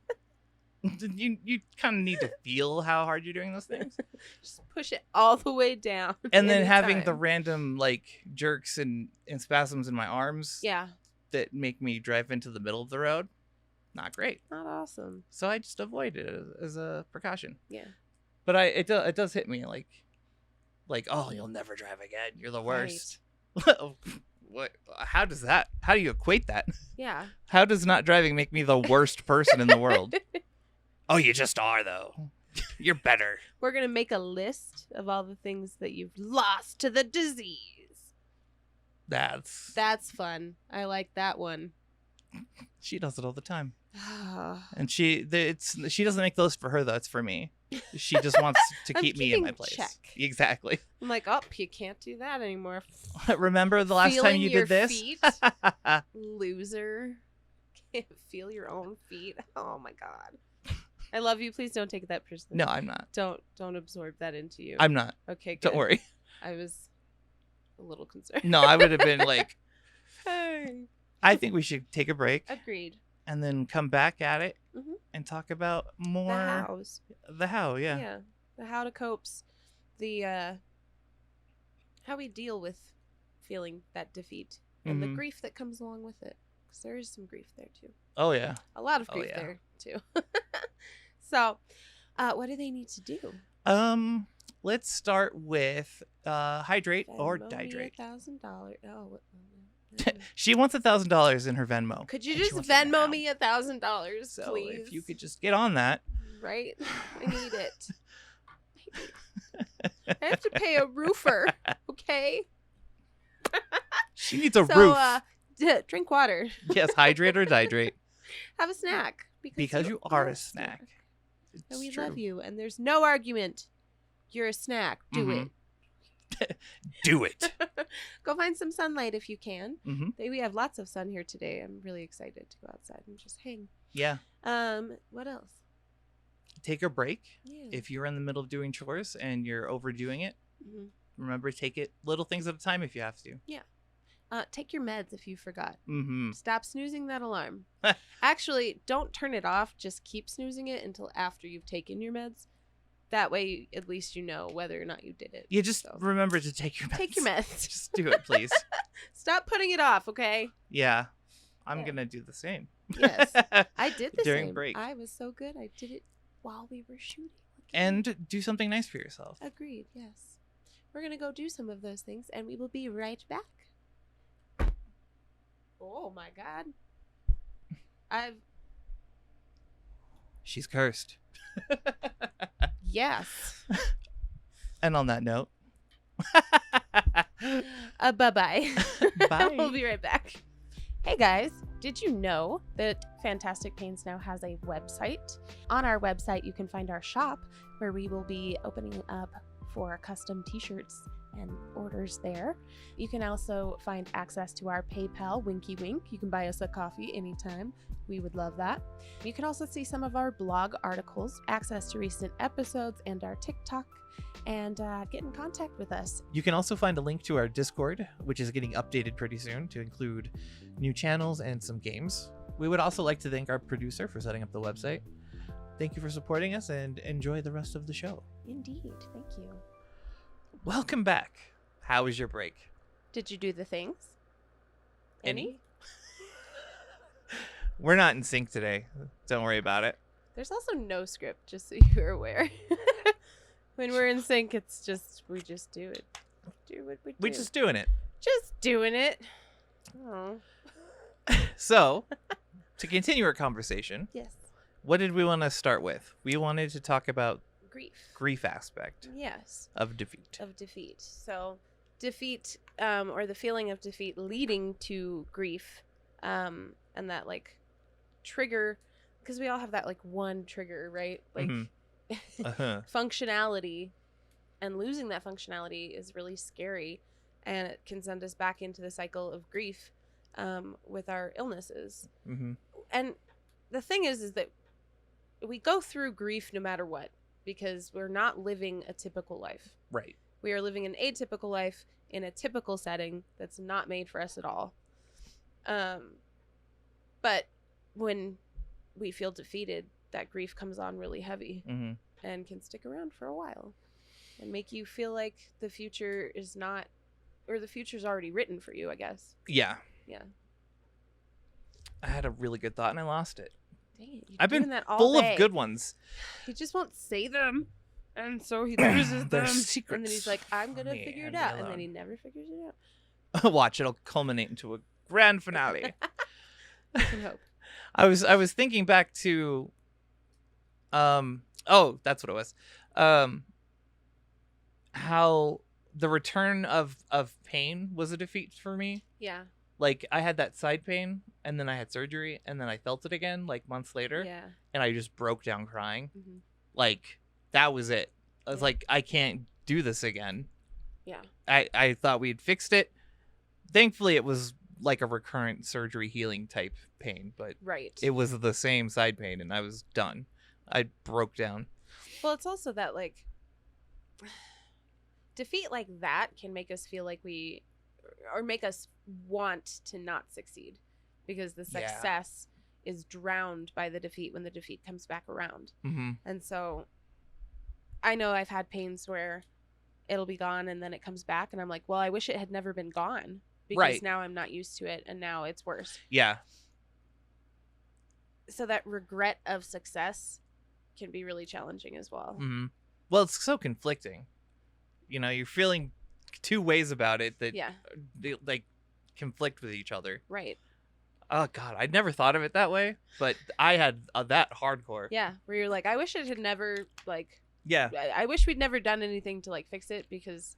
You kind of need to feel how hard you're doing those things. Just push it all the way down. And then having the random like jerks and spasms in my arms that make me drive into the middle of the road. Not great. Not awesome. So I just avoid it as a precaution. Yeah. But it does hit me like, oh, you'll never drive again. You're the worst. Right. What? How do you equate that? Yeah. How does not driving make me the worst person in the world? Oh, you just are, though. You're better. We're going to make a list of all the things that you've lost to the disease. That's fun. I like that one. She does it all the time. And she doesn't make those for her, though. It's for me. She just wants to keep me in my place. Check. Exactly. I'm like, oh, you can't do that anymore. Remember the last time you did this? Feet? Loser. Can't feel your own feet. Oh, my God. I love you. Please don't take that personally. No, I'm not. Don't absorb that into you. I'm not. Okay, good. Don't worry. I was a little concerned. No, I would have been like, hey. I think we should take a break. Agreed. And then come back at it and talk about more. The hows. The how, yeah. Yeah. The how to copes. The, how we deal with feeling that defeat and the grief that comes along with it. Because there is some grief there, too. Oh, yeah. A lot of grief there, too. So, what do they need to do? Let's start with hydrate or Venmo dihydrate. $1,000. Oh, She wants $1,000 in her Venmo. could you just Venmo me $1,000, so please? if you could just get on that. Right? I need it. I have to pay a roofer, okay? She needs a roof. Drink water. Yes, hydrate or dihydrate. Have a snack. Because you are a snack. And we love you, and there's no argument. You're a snack. Do it. Do it. Go find some sunlight if you can. Mm-hmm. We have lots of sun here today. I'm really excited to go outside and just hang. Yeah. What else? Take a break. Yeah. If you're in the middle of doing chores and you're overdoing it, remember, take it little things at a time if you have to. Yeah. Take your meds if you forgot. Stop snoozing that alarm. Actually, don't turn it off. Just keep snoozing it until after you've taken your meds. That way, at least you know whether or not you did it. You just remember to take your meds. Take your meds. Just do it, please. Stop putting it off, okay? Yeah. I'm going to do the same. Yes. I did the During same. break. I was so good. I did it while we were shooting. And do something nice for yourself. Agreed, yes. We're going to go do some of those things, and we will be right back. Oh, my God. She's cursed. Yes. And on that note. Bye-bye. Bye. We'll be right back. Hey, guys. Did you know that Fantastic Pains now has a website? On our website, you can find our shop where we will be opening up for custom t-shirts and orders there. You can also find access to our PayPal, Winky Wink. You can buy us a coffee anytime. We would love that. You can also see some of our blog articles, access to recent episodes and our TikTok, and get in contact with us. You can also find a link to our Discord, which is getting updated pretty soon to include new channels and some games. We would also like to thank our producer for setting up the website. Thank you for supporting us, and enjoy the rest of the show. Indeed. Thank you. Welcome back. How was your break? Did you do the things? Any? We're not in sync today. Don't worry about it. There's also no script, just so you're aware. When we're in sync, it's just, we just do it. Do what we do. We're just doing it. Just doing it. Oh. So, to continue our conversation, Yes. what did we want to start with? We wanted to talk about Grief aspect Yes. of defeat. Of defeat. So, defeat, or the feeling of defeat leading to grief, and that, like, trigger, because we all have that, like, one trigger, right? Like, functionality, and losing that functionality is really scary, and it can send us back into the cycle of grief with our illnesses. And the thing is that we go through grief no matter what, because we're not living a typical life. Right. We are living an atypical life in a typical setting that's not made for us at all. But when we feel defeated, that grief comes on really heavy and can stick around for a while and make you feel like the future is not, or the future's already written for you, I guess. Yeah. Yeah. I had a really good thought and I lost it. Dang it. I've been that all full day. of good ones. He just won't say them. And so he loses They're them. secrets. And then he's like, I'm going to Me figure it and out. me And then alone. he never figures it out. Watch, it'll culminate into a grand finale. I can hope. I was thinking back to that's what it was. How the return of pain was a defeat for me. Yeah. Like, I had that side pain, and then I had surgery, and then I felt it again, like, months later. Yeah. And I just broke down crying. Mm-hmm. Like, that was it. I was Yeah. like, I can't do this again. Yeah. I thought we'd fixed it. Thankfully, it was like a recurrent surgery healing type pain, but Right. it was the same side pain, and I was done. I broke down. Well, it's also that, like, defeat like that can make us feel like or make us want to not succeed, because the Yeah. success is drowned by the defeat when the defeat comes back around. And so I know I've had pains where it'll be gone and then it comes back and I'm like, well, I wish it had never been gone, because Right. now I'm not used to it and now it's worse. Yeah. So that regret of success can be really challenging as well. Well, it's so conflicting. You know, you're feeling two ways about it that Yeah. they, like, conflict with each other. Right. Oh God, I'd never thought of it that way, but I had that hardcore. Yeah. Where you're like, I wish it had never, like, Yeah. I wish we'd never done anything to, like, fix it, because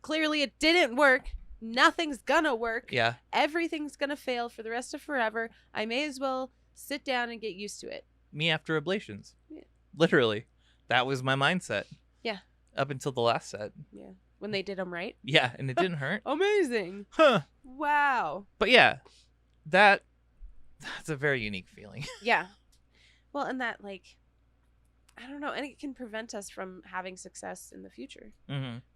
clearly it didn't work. Nothing's gonna work. Yeah. Everything's gonna fail for the rest of forever. I may as well sit down and get used to it. Me after ablations. Yeah. Literally. That was my mindset. Yeah. Up until the last set. Yeah. When they did them right. Yeah, and it didn't hurt. Amazing. Huh. Wow. But yeah, that's a very unique feeling. Yeah. Well, and that, like, I don't know, and it can prevent us from having success in the future,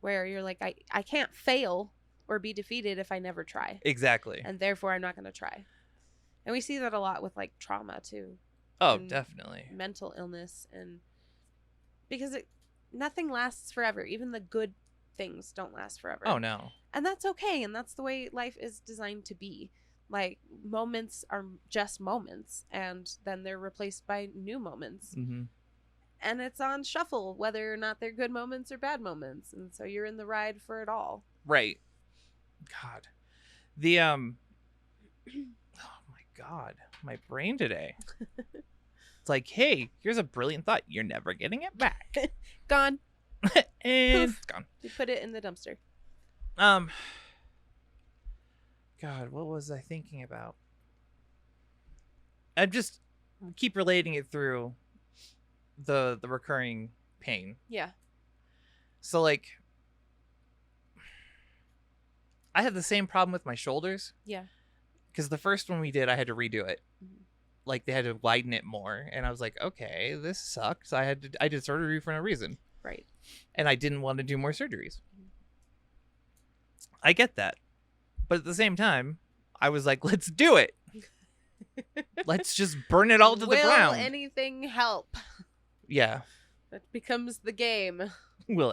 where you're like, I can't fail or be defeated if I never try. Exactly. And therefore I'm not going to try. And we see that a lot with, like, trauma too. Oh, and definitely. Mental illness, and because nothing lasts forever. Even the good things don't last forever. Oh, no. And that's okay. And that's the way life is designed to be. Like, moments are just moments, and then they're replaced by new moments. And it's on shuffle, whether or not they're good moments or bad moments. And so you're in the ride for it all. Right. God. The, oh my God. My brain today. It's like, hey, here's a brilliant thought. You're never getting it back. Gone. And Poof. it's gone. You put it in the dumpster. God, what was I thinking about? I just keep relating it through the recurring pain. Yeah. So like I had the same problem with my shoulders Yeah. because the first one we did, I had to redo it. Mhm. Like they had to widen it more, and I was like, okay, this sucks. I did surgery for no reason, Right. and I didn't want to do more surgeries. Mhm. I get that, but at the same time, I was like, let's do it. Let's just burn it all to the ground. Will anything help? Yeah. That becomes the game. Will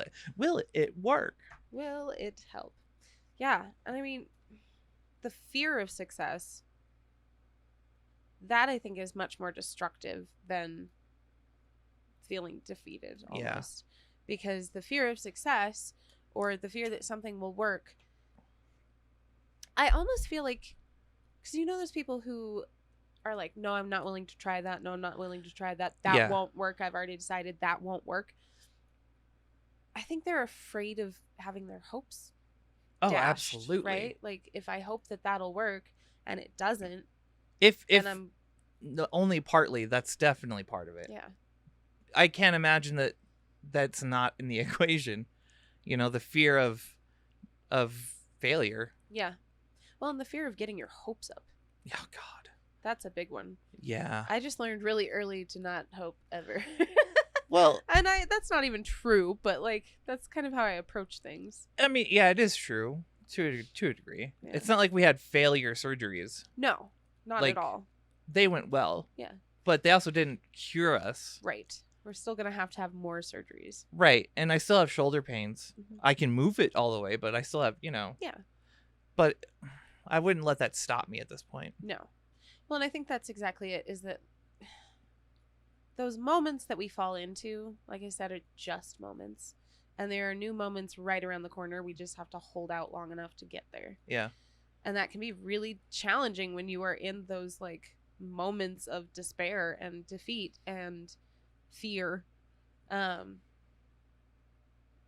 it work? Will it help? Yeah. And I mean, the fear of success, that I think is much more destructive than feeling defeated almost. Yeah. Because the fear of success or the fear that something will work, I almost feel like, because you know those people who are like, no, I'm not willing to try that. No, I'm not willing to try that. That Yeah. won't work. I've already decided that won't work. I think they're afraid of having their hopes Oh, dashed, absolutely. right? Like if I hope that that'll work and it doesn't, If then I'm only partly, that's definitely part of it. yeah. I can't imagine that that's not in the equation. You know, the fear of failure. Yeah. Well, and the fear of getting your hopes up. Oh God. That's a big one. Yeah. I just learned really early to not hope ever. Well, and that's not even true, but like that's kind of how I approach things. I mean, yeah, it is true to a degree. Yeah. It's not like we had failure surgeries. No, not Like, at all. They went well. Yeah. But they also didn't cure us. Right. We're still going to have more surgeries. Right. And I still have shoulder pains. Mhm. I can move it all the way, but I still have, Yeah. But I wouldn't let that stop me at this point. No. Well, and I think that's exactly it, is that those moments that we fall into, like I said, are just moments. And there are new moments right around the corner. We just have to hold out long enough to get there. Yeah. And that can be really challenging when you are in those like moments of despair and defeat and fear.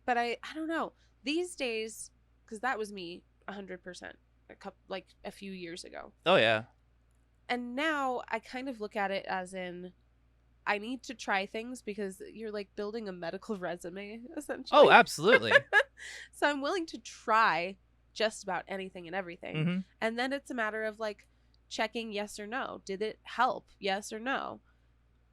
But I don't know. These days, because that was me 100% a few years ago. Oh, yeah. And now I kind of look at it as in, I need to try things because you're like building a medical resume, essentially. Oh, absolutely. So I'm willing to try just about anything and everything. Mm-hmm. And then it's a matter of like checking yes or no. Did it help? Yes or no?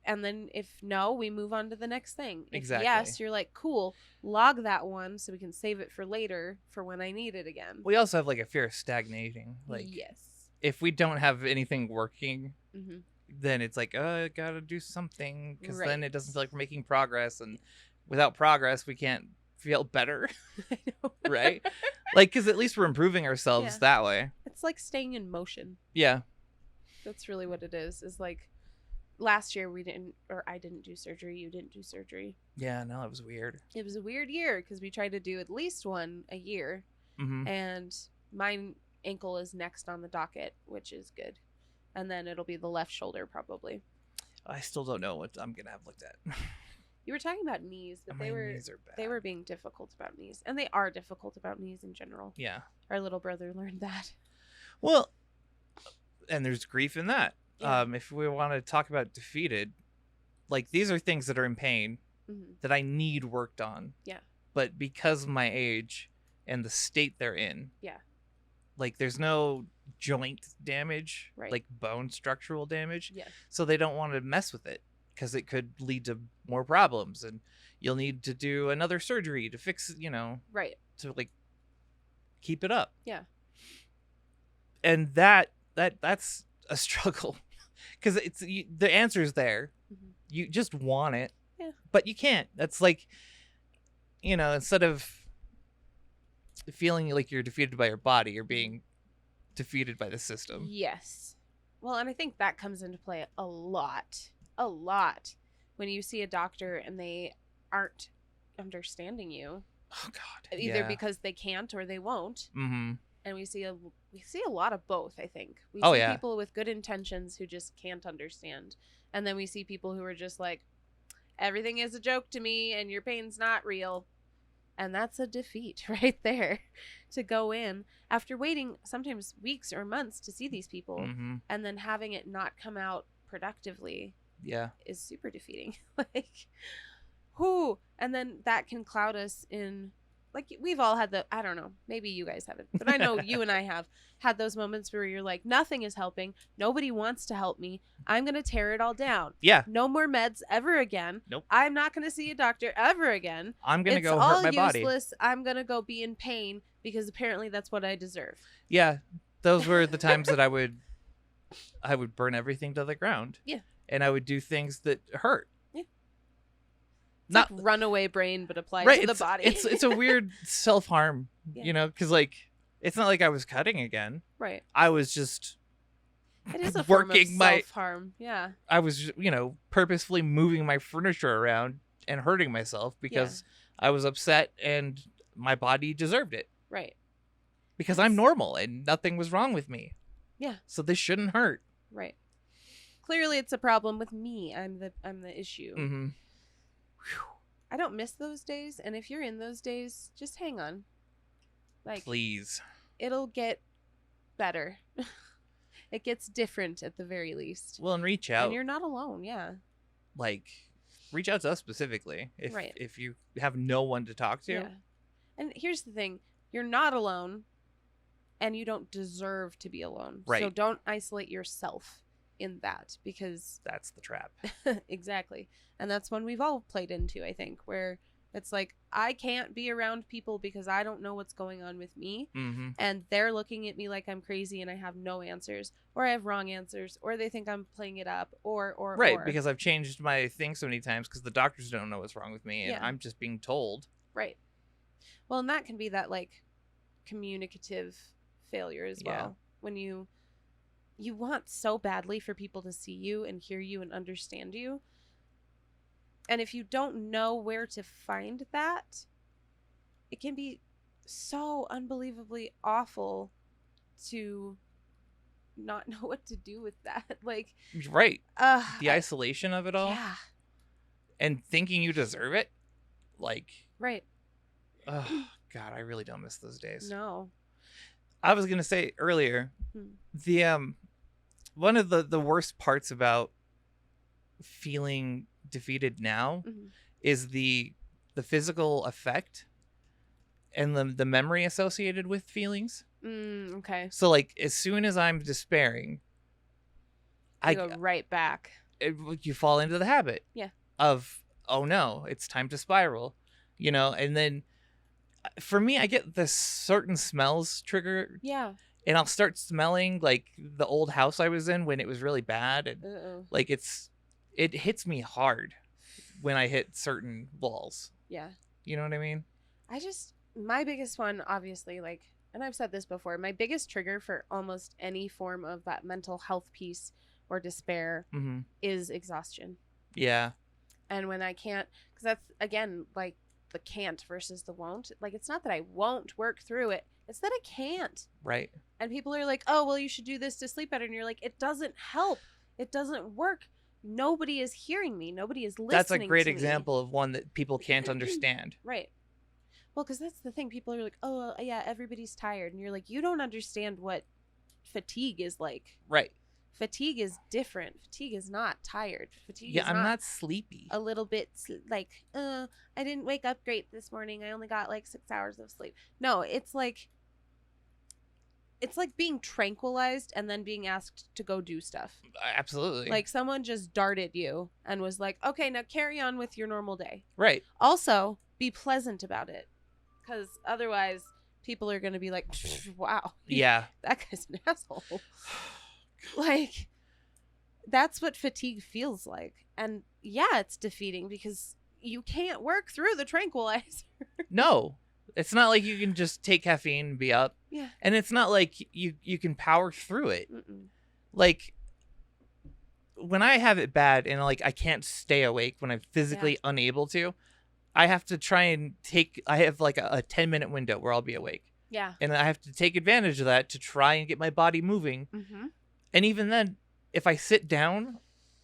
And then if no, we move on to the next thing. If Exactly. yes, you're like, cool, log that one so we can save it for later for when I need it again. We also have like a fear of stagnating. Like, yes. if we don't have anything working, Mm-hmm. then it's like, I gotta do something, because Right. then it doesn't feel like we're making progress, and without progress we can't feel better. I know. Right? Like, because at least we're improving ourselves Yeah. that way. It's like staying in motion. Yeah. That's really what it is like last year I didn't do surgery. You didn't do surgery. Yeah, no, it was weird. It was a weird year because we tried to do at least one a year. Mm-hmm. And my ankle is next on the docket, which is good. And then it'll be the left shoulder probably. I still don't know what I'm gonna have looked at. You were talking about knees, but My knees are bad. they were being difficult about knees, and they are difficult about knees in general. Yeah. Our little brother learned that. Well, and there's grief in that. Yeah. If we want to talk about defeated, like, these are things that are in pain Mm-hmm. that I need worked on. Yeah. But because of my age and the state they're in, Yeah. like, there's no joint damage, Right. like bone structural damage. Yeah. So they don't want to mess with it because it could lead to more problems, and you'll need to do another surgery to fix, Right. to like keep it up. Yeah. And that's a struggle because the answer's there. Mm-hmm. You just want it. Yeah. But you can't. That's like, instead of feeling like you're defeated by your body, you're being defeated by the system. Yes. Well, and I think that comes into play a lot when you see a doctor and they aren't understanding you, Oh God. either Yeah. because they can't or they won't. Mm-hmm. And we see a lot of both, I think. We Oh, see yeah. people with good intentions who just can't understand. And then we see people who are just like, everything is a joke to me and your pain's not real. And that's a defeat right there, to go in after waiting sometimes weeks or months to see these people Mm-hmm. and then having it not come out productively Yeah. is super defeating. Like, whoo. And then that can cloud us in, like, we've all had I don't know, maybe you guys haven't, but I know you and I have had those moments where you're like, nothing is helping. Nobody wants to help me. I'm going to tear it all down. Yeah. No more meds ever again. Nope. I'm not going to see a doctor ever again. I'm going to go It's all hurt my body. useless. I'm going to go be in pain because apparently that's what I deserve. Yeah. Those were the times that I would burn everything to the ground. Yeah. And I would do things that hurt. Yeah. It's Not like runaway brain, but applied right, to the body. It's a weird self-harm, Yeah. you know, because like it's not like I was cutting again. Right. I was just It is a form of working my self-harm. Yeah. I was, you know, purposefully moving my furniture around and hurting myself because I was upset and my body deserved it. Right. Because I'm normal and nothing was wrong with me. Yeah. So this shouldn't hurt. Right. Clearly it's a problem with me. I'm the issue. Mm-hmm. I don't miss those days, and if you're in those days, just hang on. Like, Please. it'll get better. It gets different at the very least. Well, and reach out. And you're not alone, yeah. Like, reach out to us specifically Right. if you have no one to talk to. Yeah. And here's the thing. You're not alone, and you don't deserve to be alone. Right. So don't isolate yourself in that, because That's the trap. exactly. And that's one we've all played into, I think, where it's like, I can't be around people because I don't know what's going on with me. Mm-hmm. And they're looking at me like I'm crazy and I have no answers, or I have wrong answers, or they think I'm playing it up, or Right, because I've changed my thing so many times because the doctors don't know what's wrong with me and Yeah. I'm just being told. Right. Well, and that can be that, like, communicative failure as Yeah. well. When you want so badly for people to see you and hear you and understand you. And if you don't know where to find that, it can be so unbelievably awful to not know what to do with that. Like, Right. The isolation of it all. Yeah. And thinking you deserve it. Like, Right. oh, God, I really don't miss those days. No. I was going to say earlier, the one of the worst parts about feeling defeated now is the physical effect and the memory associated with feelings. Okay. So like as soon as I'm despairing, I go right back. You fall into the habit. Yeah. Of, oh no, it's time to spiral, you know, and then for me, I get the certain smells trigger. Yeah. And I'll start smelling like the old house I was in when it was really bad. And like it hits me hard when I hit certain walls. Yeah. You know what I mean? My biggest one, obviously, like, and I've said this before, my biggest trigger for almost any form of that mental health piece or despair is exhaustion. Yeah. And when I can't, because that's, again, like the can't versus the won't. Like, it's not that I won't work through it. It's that I can't. Right. And people are like, oh, well, you should do this to sleep better. And you're like, it doesn't help. It doesn't work. Nobody is hearing me. Nobody is listening. That's a great to example of one that people can't understand. Right. Well, because that's the thing. People are like, oh, yeah, everybody's tired. And you're like, you don't understand what fatigue is like. Right. Fatigue is different. Fatigue is not tired. Fatigue Yeah, is I'm not sleepy. A little bit like, I didn't wake up great this morning. I only got like 6 hours of sleep. No, it's like being tranquilized and then being asked to go do stuff. Absolutely. Like someone just darted you and was like, okay, now carry on with your normal day. Right. Also, be pleasant about it. Because otherwise, people are going to be like, wow. Yeah. That guy's an asshole. Like, that's what fatigue feels like. And yeah, it's defeating because you can't work through the tranquilizer. No. It's not like you can just take caffeine and be up. Yeah. And it's not like you can power through it. Like, when I have it bad and like I can't stay awake when I'm physically unable to, I have to try and I have like a 10-minute window where I'll be awake. Yeah. And I have to take advantage of that to try and get my body moving. And even then, if I sit down,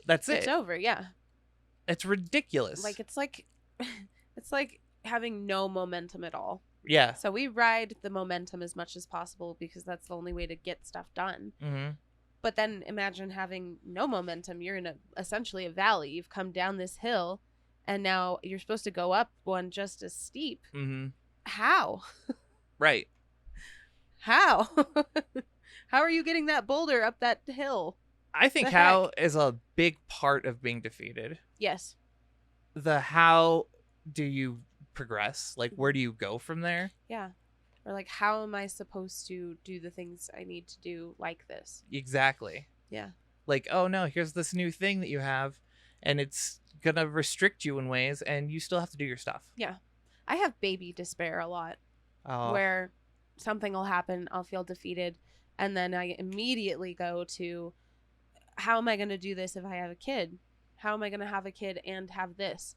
that's it. It's over, yeah. It's ridiculous. Like, it's like having no momentum at all. Yeah. So we ride the momentum as much as possible because that's the only way to get stuff done. But then imagine having no momentum. You're in essentially a valley. You've come down this hill, and now you're supposed to go up one just as steep. Mm-hmm. How? Right. How? How are you getting that boulder up that hill? I think how is a big part of being defeated. Yes. The how do you progress? Like, where do you go from there? Yeah. Or like, how am I supposed to do the things I need to do like this? Exactly. Yeah. Like, oh no, here's this new thing that you have, and it's gonna restrict you in ways, and you still have to do your stuff. Yeah. I have baby despair a lot, Oh. where something will happen, I'll feel defeated, and then I immediately go to, how am I going to do this if I have a kid? How am I going to have a kid and have this?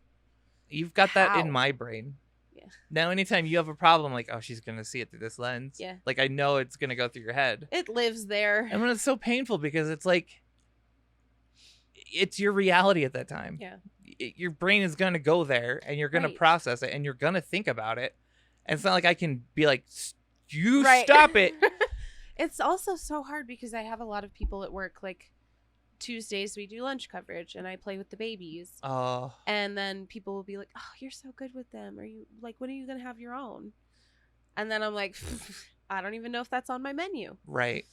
You've got that How? in my brain. Yeah. Now, anytime you have a problem, like, oh, she's gonna see it through this lens. Yeah. Like, I know it's gonna go through your head. It lives there. And when it's so painful because it's like, it's your reality at that time. Yeah. Your brain is gonna go there, and you're gonna Right. process it, and you're gonna think about it. And it's not like I can be like, you Right. stop it. It's also so hard because I have a lot of people at work. Like Tuesdays we do lunch coverage and I play with the babies. Oh. And then people will be like, oh, you're so good with them. Are you like, when are you going to have your own? And then I'm like, I don't even know if that's on my menu. Right.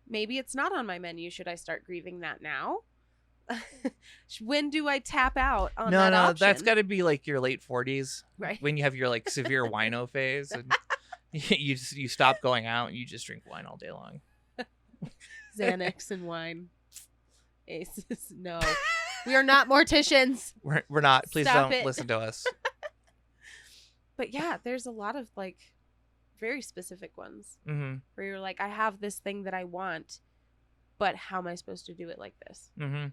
Maybe it's not on my menu. Should I start grieving that now? When do I tap out on that option? That's got to be like your late 40s, right. when you have your like severe wino phase, and you stop going out and you just drink wine all day long. Xanax and wine. Aces. No. We are not morticians. We're not. Please Stop don't it. listen to us. But yeah, there's a lot of like very specific ones Mm-hmm. where you're like, I have this thing that I want, but how am I supposed to do it like this? Mm-hmm.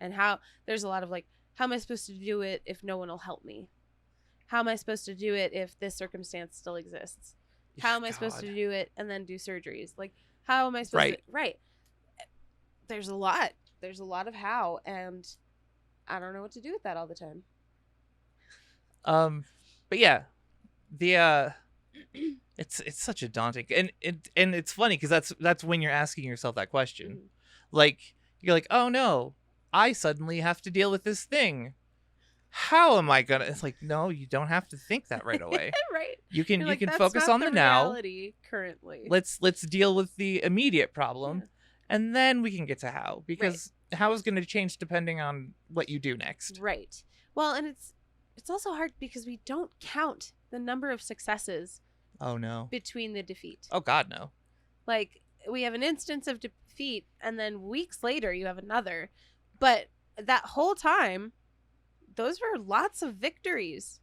And how there's a lot of like, how am I supposed to do it if no one will help me? How am I supposed to do it if this circumstance still exists? How am I supposed to do it and then do surgeries? Like, how am I supposed to? Right. There's a lot. There's a lot of how, and I don't know what to do with that all the time. But yeah, the it's such a daunting, and it's funny because that's when you're asking yourself that question. Mm-hmm. Like, you're like, oh no, I suddenly have to deal with this thing. How am I gonna? It's like, no, you don't have to think that right away. Right. You can You're like, you can that's focus not on the reality now. Currently. Let's deal with the immediate problem, and then we can get to how, because how is going to change depending on what you do next. Right. Well, and it's also hard because we don't count the number of successes Oh no. between the defeat. Oh God, no. Like, we have an instance of defeat, and then weeks later you have another. But that whole time, those were lots of victories.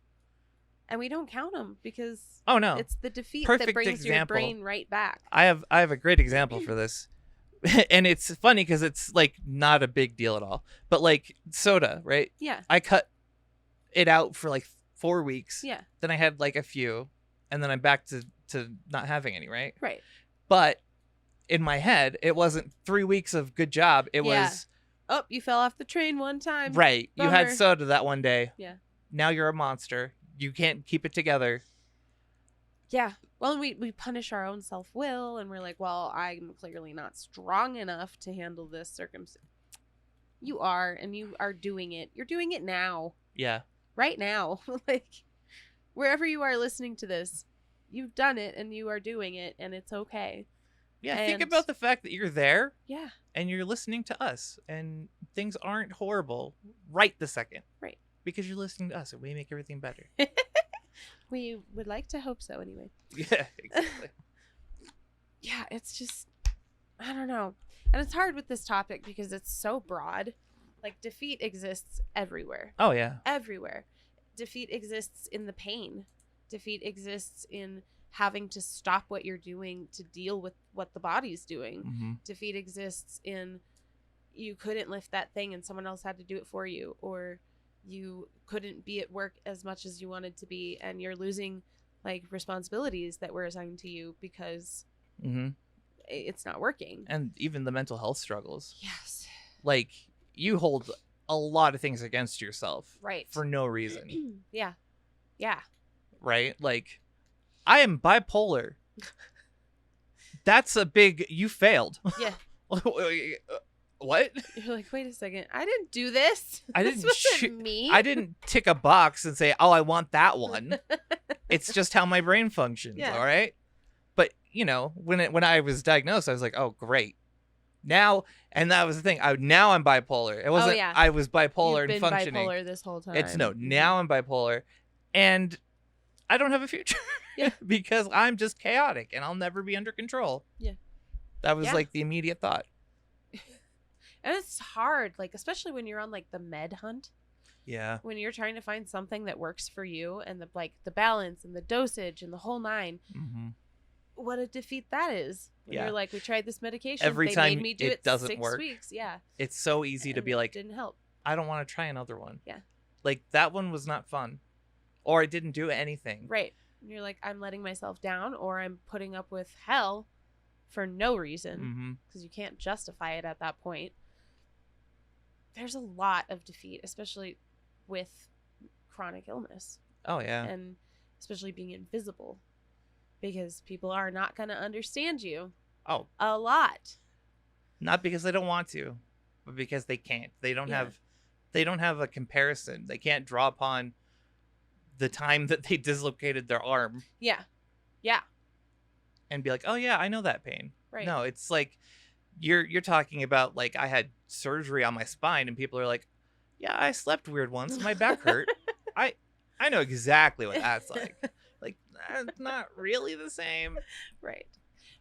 And we don't count them because Oh no. it's the defeat Perfect that brings your example. brain right back. I have a great example for this. And it's funny because it's like not a big deal at all. But like soda, right? Yeah. I cut it out for like 4 weeks. Yeah. Then I had like a few, and then I'm back to not having any, right? Right. But in my head, it wasn't 3 weeks of good job. It Yeah. was Oh, you fell off the train one time. right. You had Bummer. soda that one day. Yeah. Now you're a monster. You can't keep it together. Yeah. Well, we punish our own self-will, and we're like, well, I'm clearly not strong enough to handle this circumstance. You are, and you are doing it. You're doing it now. Yeah. Right now. Like, wherever you are listening to this, you've done it, and you are doing it, and it's okay. Yeah. Think And- about the fact that you're there Yeah. and you're listening to us, and things aren't horrible right this second. Right. Because you're listening to us, and we make everything better. We would like to hope so anyway. Yeah, exactly. Yeah, it's just, I don't know. And it's hard with this topic because it's so broad. Like, defeat exists everywhere. Oh, yeah. Everywhere. Defeat exists in the pain. Defeat exists in having to stop what you're doing to deal with what the body's doing. Mm-hmm. Defeat exists in you couldn't lift that thing and someone else had to do it for you, or you couldn't be at work as much as you wanted to be, and you're losing like responsibilities that were assigned to you because Mm-hmm. it's not working. And even the mental health struggles. Yes. Like, you hold a lot of things against yourself. Right. For no reason. Yeah. Yeah. Right? Like, I am bipolar. That's a big, you failed. Yeah. what? You're like, wait a second, I didn't do this. I This didn't wasn't me. I didn't tick a box and say, oh, I want that one. It's just how my brain functions. Yeah. All right. But when I was diagnosed, I was like, oh, great. Now, and that was the thing. Now I'm bipolar. It wasn't. yeah. I was bipolar You've and been functioning. bipolar this whole time. It's now I'm bipolar, and I don't have a future. Yeah. Because I'm just chaotic and I'll never be under control. Yeah. That was like the immediate thought. And it's hard, like, especially when you're on like the med hunt. Yeah. When you're trying to find something that works for you and the balance and the dosage and the whole nine. Mm-hmm. What a defeat that is. When Yeah. you're like, we tried this medication. Every they time made me do it doesn't 6 work. weeks. Yeah. It's so easy to And be it like, didn't help. I don't want to try another one. Yeah. Like that one was not fun, or it didn't do anything. Right. And you're like, I'm letting myself down, or I'm putting up with hell for no reason, because you can't justify it at that point. There's a lot of defeat, especially with chronic illness. Oh yeah. And especially being invisible, because people are not going to understand you. Oh, a lot. Not because they don't want to, but because they can't. They don't have a comparison. They can't draw upon the time that they dislocated their arm. Yeah. Yeah. And be like, oh yeah, I know that pain. Right. No, it's like you're talking about like I had surgery on my spine and people are like, yeah, I slept weird once and my back hurt. I know exactly what that's like. Like that's not really the same. Right.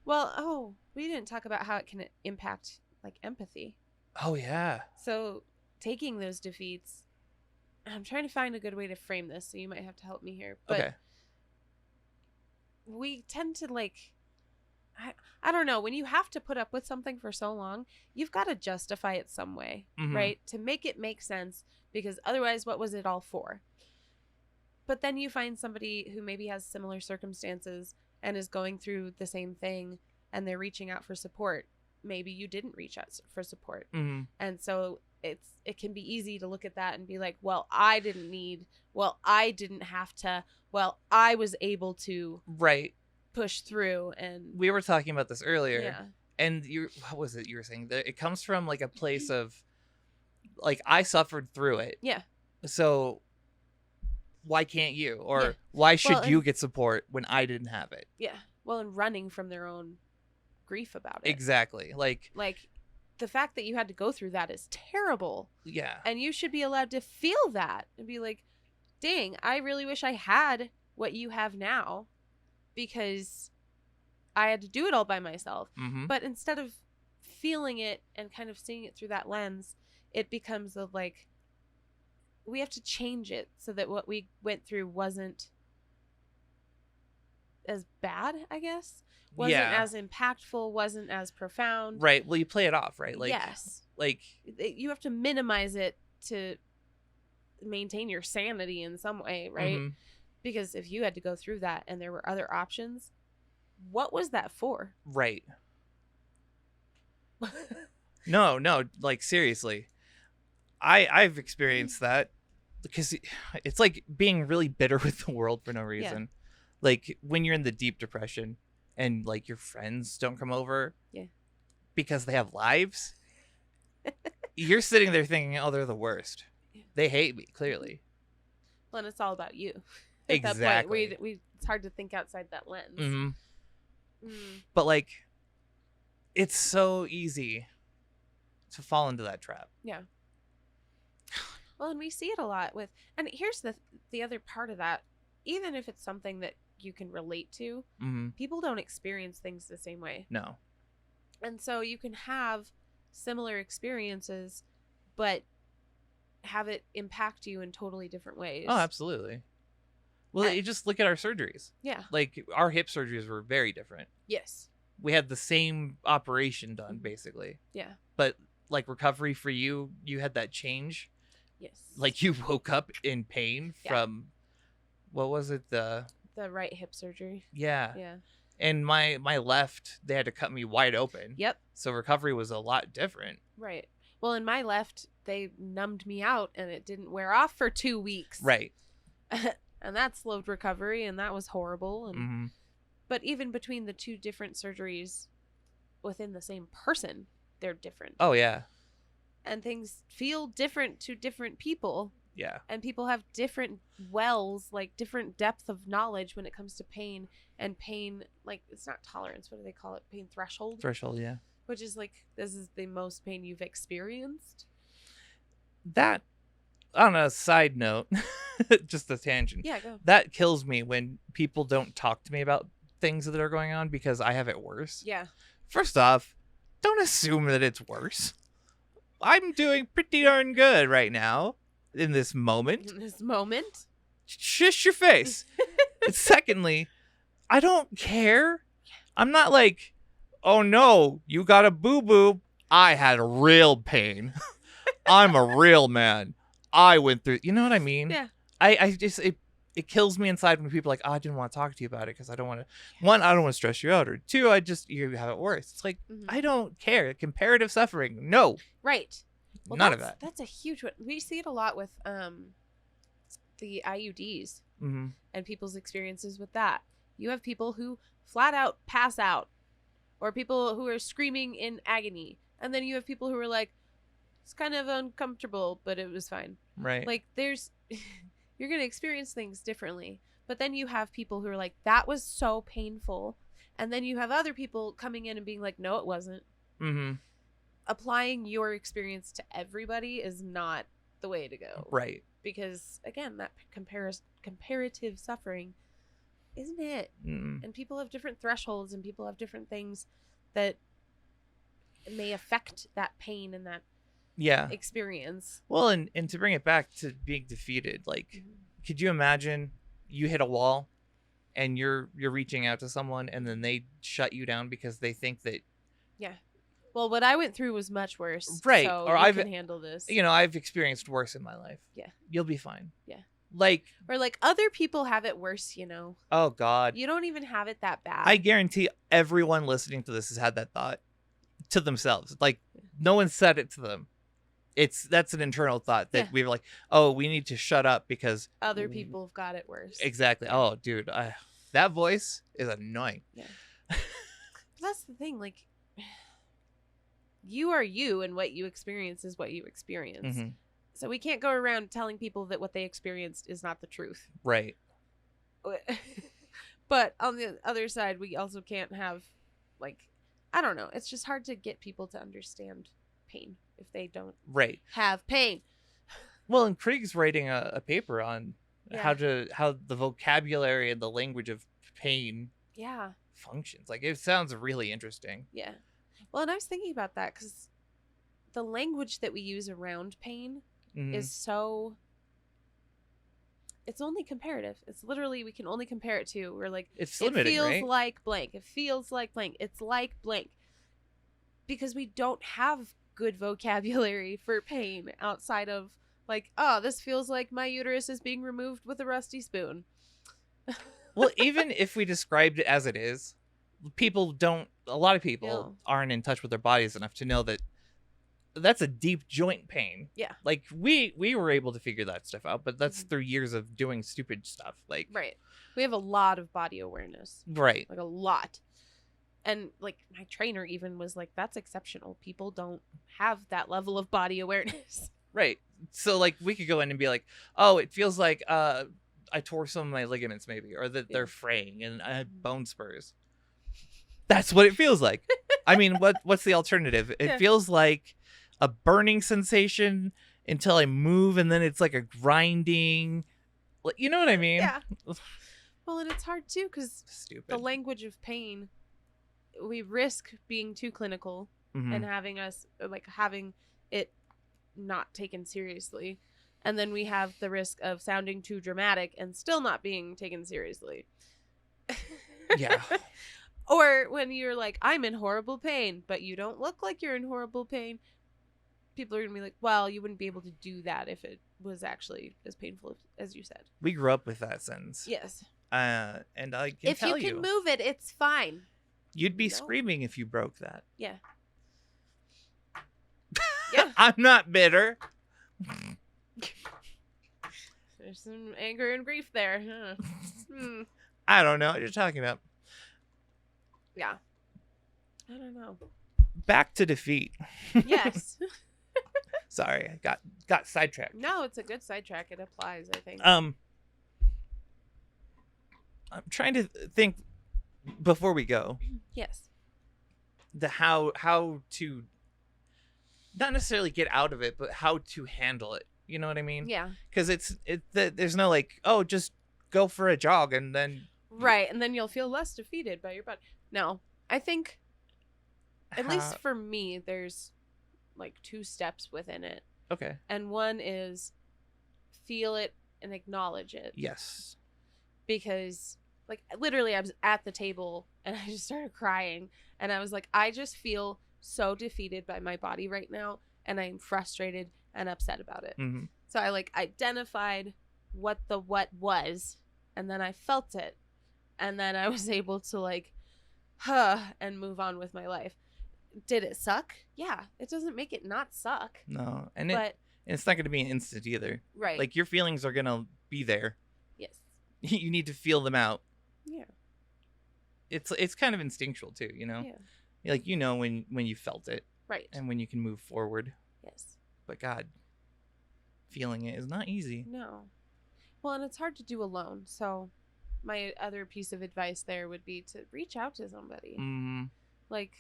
Well, we didn't talk about how it can impact like empathy. Oh yeah. So taking those defeats, I'm trying to find a good way to frame this, so you might have to help me here. But okay. We tend to like, I don't know, when you have to put up with something for so long, you've got to justify it some way, right? To make it make sense, because otherwise what was it all for? But then you find somebody who maybe has similar circumstances and is going through the same thing and they're reaching out for support. Maybe you didn't reach out for support. And so it can be easy to look at that and be like, well, I didn't have to, well, I was able to push through. And we were talking about this earlier. Yeah. And what was it you were saying? That it comes from like a place of like I suffered through it. Yeah. So why can't you? Or why should you get support when I didn't have it? Yeah. Well, and running from their own grief about it. Exactly. Like the fact that you had to go through that is terrible. Yeah. And you should be allowed to feel that and be like, dang, I really wish I had what you have now, because I had to do it all by myself. But instead of feeling it and kind of seeing it through that lens, it becomes of like, we have to change it so that what we went through wasn't as bad, I guess. Wasn't as impactful, wasn't as profound. Right. Well, you play it off, right? Like, yes. Like you have to minimize it to maintain your sanity in some way, right? Because if you had to go through that and there were other options, what was that for? Right. No, like seriously. I've experienced that, because it's like being really bitter with the world for no reason. Yeah. Like when you're in the deep depression and like your friends don't come over because they have lives, you're sitting there thinking, oh, they're the worst. Yeah. They hate me, clearly. Well, and it's all about you. Exactly. That point, it's hard to think outside that lens. But like, it's so easy to fall into that trap. Yeah. Well, and we see it a lot with, and here's the other part of that. Even if it's something that you can relate to, people don't experience things the same way. No. And so you can have similar experiences, but have it impact you in totally different ways. Oh, absolutely. Well, you just look at our surgeries. Yeah. Like our hip surgeries were very different. Yes. We had the same operation done, basically. Yeah. But like recovery for you had that change. Yes. Like you woke up in pain from, what was it? The right hip surgery. Yeah. Yeah. And my left, they had to cut me wide open. Yep. So recovery was a lot different. Right. Well, in my left, they numbed me out and it didn't wear off for 2 weeks. Right. And that slowed recovery, and that was horrible. And but even between the two different surgeries within the same person, they're different. Oh, yeah. and things feel different to different people. Yeah. And people have different wells, like different depth of knowledge when it comes to pain. And pain, like, it's not tolerance. What do they call it? Pain threshold? Threshold, yeah. Which is like, this is the most pain you've experienced. That, on a side note, just a tangent. Yeah, go. That kills me when people don't talk to me about things that are going on because I have it worse. Yeah. First off, don't assume that it's worse. I'm doing pretty darn good right now in this moment. In this moment? Shush your face. Secondly, I don't care. I'm not like, oh no, you got a boo-boo. I had real pain. I'm a real man. I went through, you know what I mean? Yeah. I just, it kills me inside when people are like, oh, I didn't want to talk to you about it because I don't want to, one, I don't want to stress you out, or two, you have it worse. It's like, I don't care. Comparative suffering. No. Right. Well, none of that. That's a huge one. We see it a lot with the IUDs and people's experiences with that. You have people who flat out pass out, or people who are screaming in agony. And then you have people who are like, it's kind of uncomfortable, but it was fine. Right. Like, you're going to experience things differently. But then you have people who are like, that was so painful. And then you have other people coming in and being like, no, it wasn't. Applying your experience to everybody is not the way to go. Right. Because, again, that comparative suffering isn't it. And people have different thresholds, and people have different things that may affect that pain and that experience. Well, and to bring it back to being defeated, like, could you imagine you hit a wall and you're reaching out to someone and then they shut you down because they think that well, what I went through was much worse, right? So or I can handle this. You know, I've experienced worse in my life. Yeah, you'll be fine. Yeah, or like other people have it worse. You know. Oh God, you don't even have it that bad. I guarantee everyone listening to this has had that thought to themselves. Like, no one said it to them. That's an internal thought that we were like, oh, we need to shut up because other people have got it worse. Exactly. Oh, dude, that voice is annoying. Yeah. That's the thing. Like, you are you, and what you experience is what you experience. So we can't go around telling people that what they experienced is not the truth. Right. But on the other side, we also can't have, like, I don't know. It's just hard to get people to understand pain if they don't have pain. Well, and Krieg's writing a paper on how the vocabulary and the language of pain functions. Like, it sounds really interesting. Yeah. Well, and I was thinking about that because the language that we use around pain is so... It's only comparative. It's literally, we can only compare it to. We're like, it's limiting, it feels right? like blank. It feels like blank. It's like blank. Because we don't have good vocabulary for pain outside of, like, oh, this feels like my uterus is being removed with a rusty spoon. Well, even if we described it as it is, a lot of people aren't in touch with their bodies enough to know that that's a deep joint pain. Yeah. Like, we were able to figure that stuff out, but that's through years of doing stupid stuff. Like, right. We have a lot of body awareness. Right. Like, a lot. And, like, my trainer even was like, that's exceptional. People don't have that level of body awareness. Right. So, like, we could go in and be like, oh, it feels like I tore some of my ligaments maybe, or that they're fraying and I have bone spurs. That's what it feels like. I mean, what's the alternative? It feels like a burning sensation until I move, and then it's like a grinding. You know what I mean? Yeah. Well, and it's hard too because the language of pain, we risk being too clinical and having it not taken seriously, and then we have the risk of sounding too dramatic and still not being taken seriously. Yeah. Or when you're like, I'm in horrible pain, but you don't look like you're in horrible pain. People are going to be like, well, you wouldn't be able to do that if it was actually as painful as you said. We grew up with that sentence. Yes. And I can tell you. If you can move it, it's fine. You'd be screaming if you broke that. Yeah. Yeah. I'm not bitter. There's some anger and grief there. Huh? I don't know what you're talking about. Yeah. I don't know. Back to defeat. Yes. Sorry, I got sidetracked. No, it's a good sidetrack. It applies, I think. I'm trying to think before we go. Yes. The how to not necessarily get out of it, but how to handle it. You know what I mean? Yeah. Because there's no like, oh, just go for a jog and then Right, and then you'll feel less defeated by your body. No, I think, at least for me, there's like 2 steps within it. Okay. And one is feel it and acknowledge it. Yes. Because, like, literally I was at the table and I just started crying. And I was like, I just feel so defeated by my body right now. And I'm frustrated and upset about it. Mm-hmm. So I, like, identified what was. And then I felt it. And then I was able to, like, and move on with my life. Did it suck? Yeah. It doesn't make it not suck. No. And But it's not going to be an instant either. right. Like, your feelings are going to be there. Yes. You need to feel them out. Yeah. It's kind of instinctual too, you know? Yeah. Like, you know when you felt it. Right. And when you can move forward. Yes. But God, feeling it is not easy. No. Well, and it's hard to do alone. So my other piece of advice there would be to reach out to somebody. Mm-hmm. Like,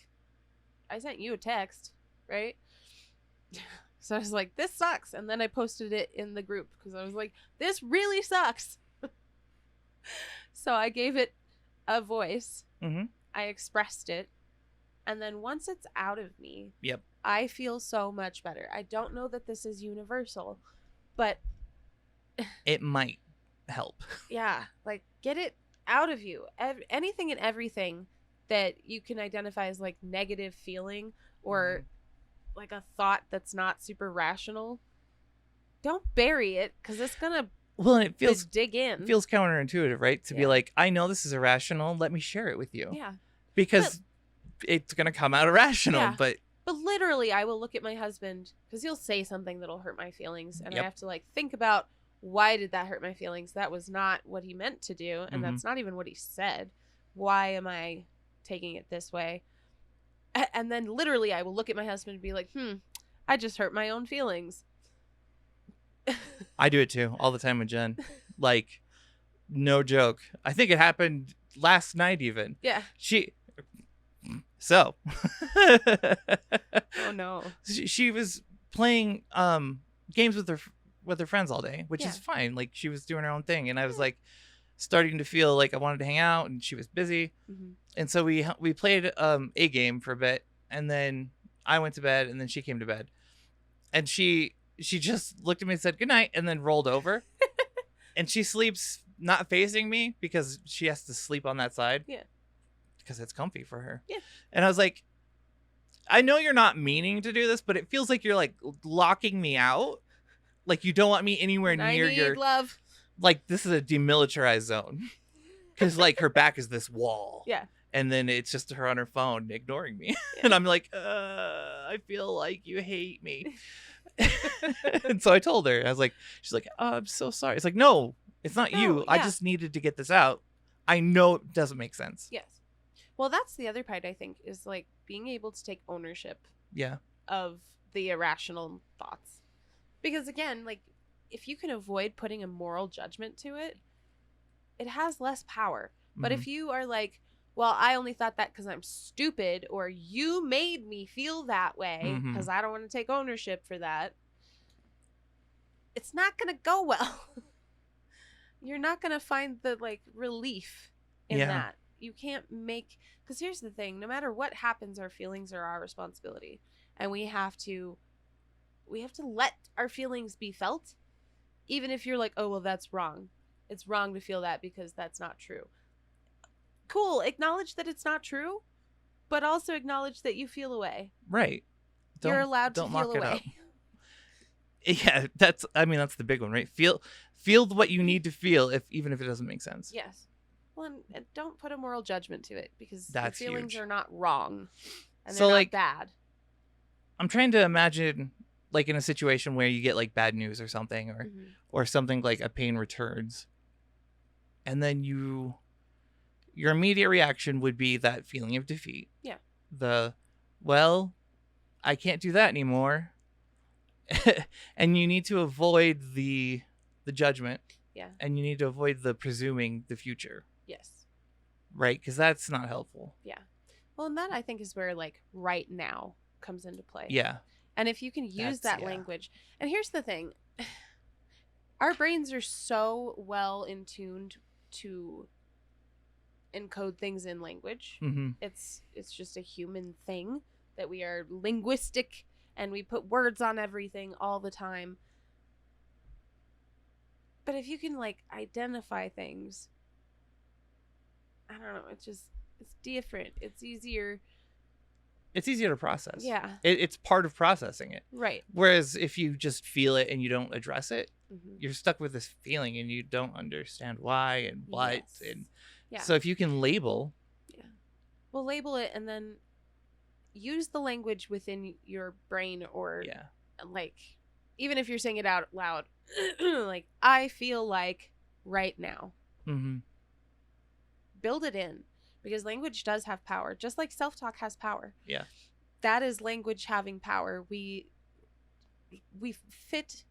I sent you a text, right? So I was like, this sucks. And then I posted it in the group because I was like, this really sucks. So I gave it a voice. Mm-hmm. I expressed it. And then once it's out of me, Yep. I feel so much better. I don't know that this is universal, but It might help. yeah, like, get it out of you. Anything and everything that you can identify as, like, negative feeling or like a thought that's not super rational, don't bury it, because it's gonna Well, and it feels dig in. feels counterintuitive, right? To be Yeah. like, I know this is irrational. Let me share it with you. Yeah. Because it's gonna come out irrational. Yeah. But But literally, I will look at my husband because he'll say something that'll hurt my feelings, and Yep. I have to, like, think about, why did that hurt my feelings? That was not what he meant to do, and that's not even what he said. Why am I taking it this way? And then literally, I will look at my husband and be like, I just hurt my own feelings. I do it too all the time with Jen. Like, no joke. I think it happened last night even. Yeah. So Oh no. she was playing games with her friends all day, which is Yeah. fine. Like, she was doing her own thing, and I was like starting to feel like I wanted to hang out, and she was busy. Mm-hmm. And so we played a game for a bit, and then I went to bed, and then she came to bed, and she just looked at me and said goodnight, and then rolled over. And she sleeps not facing me because she has to sleep on that side. Yeah. Because it's comfy for her. Yeah. And I was like, I know you're not meaning to do this, but it feels like you're, like, locking me out. Like, you don't want me anywhere And near I need your... love. Like, this is a demilitarized zone. Because, like, her back is this wall. Yeah. And then it's just her on her phone ignoring me. Yeah. And I'm like, I feel like you hate me. And so I told her. I was like, she's like, oh, I'm so sorry. It's like, no, it's not you. I yeah. just needed to get this out. I know it doesn't make sense. Yes. Well, that's the other part, I think, is, like, being able to take ownership Yeah. of the irrational thoughts. Because, again, like, if you can avoid putting a moral judgment to it, it has less power. But if you are like, well, I only thought that because I'm stupid, or you made me feel that way because I don't want to take ownership for that, it's not going to go well. You're not going to find the, like, relief in that. You can't make, because here's the thing, no matter what happens, our feelings are our responsibility, and we have to let our feelings be felt, even if you're like, oh, well, that's wrong. It's wrong to feel that because that's not true. Cool. Acknowledge that it's not true, but also acknowledge that you feel away. Right. You're allowed to don't feel lock it up. away. Yeah, that's the big one, right? Feel what you need to feel, even if it doesn't make sense. Yes. Well, and don't put a moral judgment to it, because That's your feelings huge. are not wrong, and So, they're like, not bad. I'm trying to imagine, like, in a situation where you get, like, bad news or something, or something like a pain returns, and then your immediate reaction would be that feeling of defeat. Yeah. Well, I can't do that anymore. And you need to avoid the judgment. Yeah. And you need to avoid the presuming the future. Yes. Right? Because that's not helpful. Yeah. Well, and that I think is where like right now comes into play. Yeah. And if you can use That's- that language, and here's the thing, our brains are so well in tuned to encode things in language. Mm-hmm. It's just a human thing that we are linguistic and we put words on everything all the time. But if you can like identify things, I don't know, it's different. It's easier. It's easier to process. Yeah. It's part of processing it. Right. Whereas if you just feel it and you don't address it, Mm-hmm. you're stuck with this feeling and you don't understand why and what. Yes. And Yeah. so if you can label. Yeah. Well, label it and then use the language within your brain or like even if you're saying it out loud, like I feel like right now. Mm-hmm. Build it in because language does have power, just like self-talk has power. Yeah. That is language having power. We fit,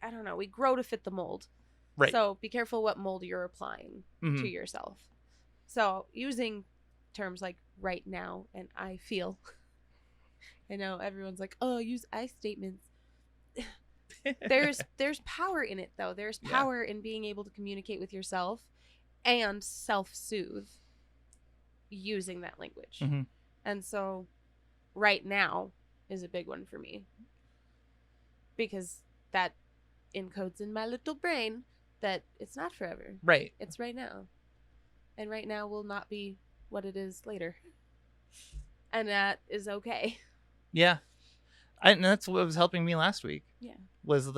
I don't know, we grow to fit the mold. Right. So be careful what mold you're applying Mm-hmm. to yourself. So using terms like right now and I feel. I know everyone's like, oh, use I statements. There's power in it though. There's power in being able to communicate with yourself and self-soothe using that language. Mm-hmm. And so right now is a big one for me because that encodes in my little brain that it's not forever. Right. It's right now. And right now will not be what it is later. And that is okay. Yeah. And that's what was helping me last week. Yeah. Was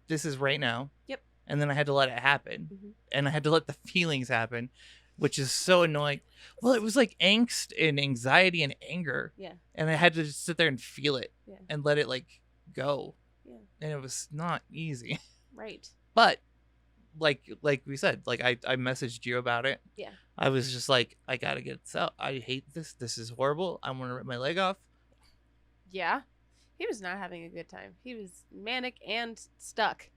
this is right now. Yep. And then I had to let it happen. Mm-hmm. And I had to let the feelings happen, which is so annoying. Well, it was like angst and anxiety and anger. Yeah. And I had to just sit there and feel it and let it like go. Yeah. And it was not easy. Right. But like we said, like I messaged you about it. Yeah. I was just like, I gotta get this out. I hate this. This is horrible. I want to rip my leg off. Yeah. He was not having a good time. He was manic and stuck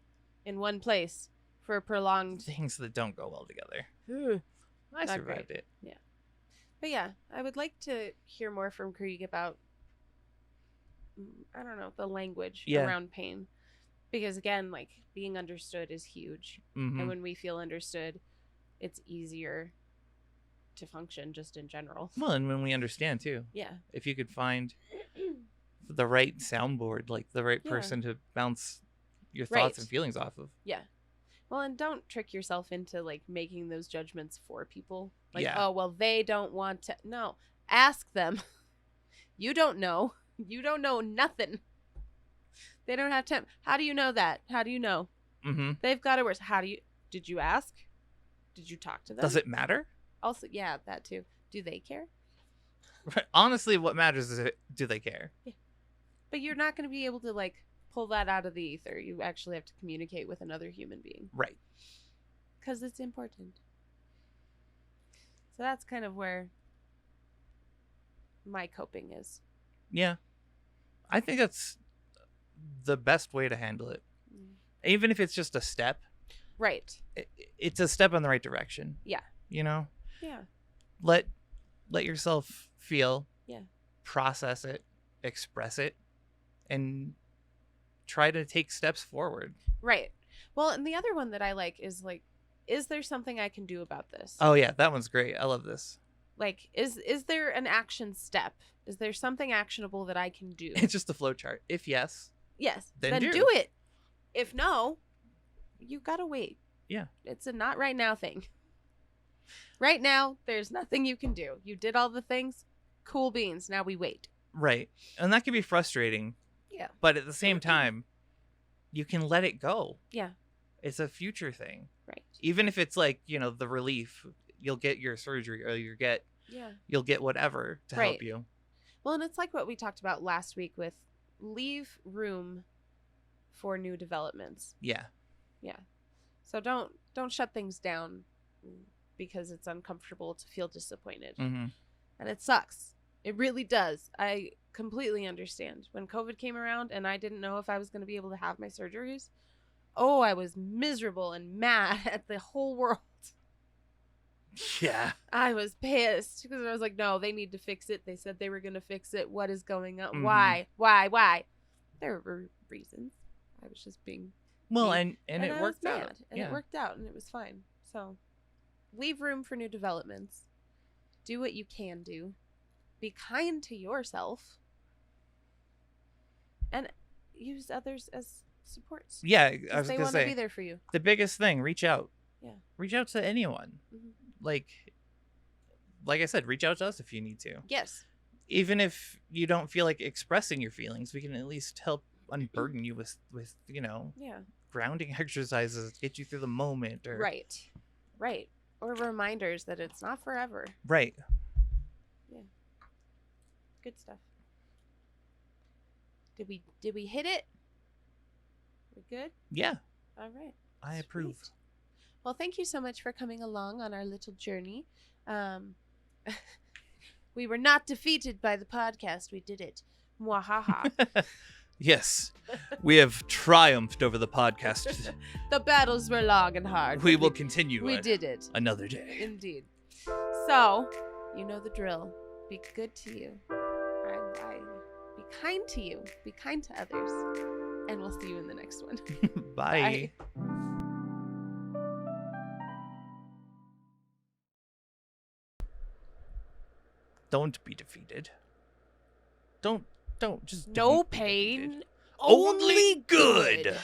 in one place for a prolonged Things that don't go well together. I Not survived great. it. Yeah. But yeah, I would like to hear more from Krieg about, I don't know, the language around pain. Because again, like being understood is huge. Mm-hmm. And when we feel understood, it's easier to function just in general. Well, and when we understand too. Yeah. If you could find the right soundboard, like the right person to bounce your thoughts and feelings off of. Yeah. Well, and don't trick yourself into like making those judgments for people. Like, oh, well, they don't want to. No, ask them. You don't know. You don't know nothing. They don't have time. How do you know that? How do you know? Mm-hmm. They've got it worse. Did you ask? Did you talk to them? Does it matter? Also, yeah, that too. Do they care? Honestly, what matters is do they care? Yeah. But you're not going to be able to like pull that out of the ether. You actually have to communicate with another human being. Right. Because it's important. So that's kind of where my coping is. Yeah. I think that's the best way to handle it. Even if it's just a step. Right. It's a step in the right direction. Yeah. You know? Yeah. Let yourself feel. Yeah. Process it. Express it. And try to take steps forward. Right. Well, and the other one that I like, is there something I can do about this? Oh, yeah. That one's great. I love this. Like, is there an action step? Is there something actionable that I can do? It's just a flow chart. If yes. Yes. Then do it. If no, you gotta wait. Yeah. It's a not right now thing. Right now, there's nothing you can do. You did all the things. Cool beans. Now we wait. Right. And that can be frustrating. Yeah. But at the same time, you can let it go. Yeah. It's a future thing. Right. Even if it's like, the relief, you'll get your surgery or you'll get whatever to help you. Well, and it's like what we talked about last week with leave room for new developments. Yeah. Yeah. So don't shut things down because it's uncomfortable to feel disappointed. Mm-hmm. And it sucks. It really does. I completely understand. When COVID came around and I didn't know if I was going to be able to have my surgeries, oh, I was miserable and mad at the whole world. Yeah. I was pissed because I was like, no, they need to fix it. They said they were going to fix it. What is going on? Mhm. Why? There were reasons. I was just being Well, me. and it I worked was out. mad, and yeah. it worked out, and it was fine. So leave room for new developments. Do what you can do. Be kind to yourself. And use others as supports. Yeah, I If was they gonna want to say be there for you. the biggest thing: reach out. Yeah. Reach out to anyone. Mhm. Like I said, reach out to us if you need to. Yes. Even if you don't feel like expressing your feelings, we can at least help unburden you with Yeah. grounding exercises, get you through the moment, or Right. Or reminders that it's not forever. right. Good stuff. Did we hit it? We good? Yeah, All right. I approve. Sweet. Well, thank you so much for coming along on our little journey. We were not defeated by the podcast. We did it. Mwahaha. Yes, we have triumphed over the podcast. The battles were long and hard. We but will continue. We did it. Another day. Indeed. So, you know the drill. Be good to you. Be kind to you. Be kind to others. And we'll see you in the next one. Bye. Don't be defeated. Don't just No don't be pain. defeated. Only good.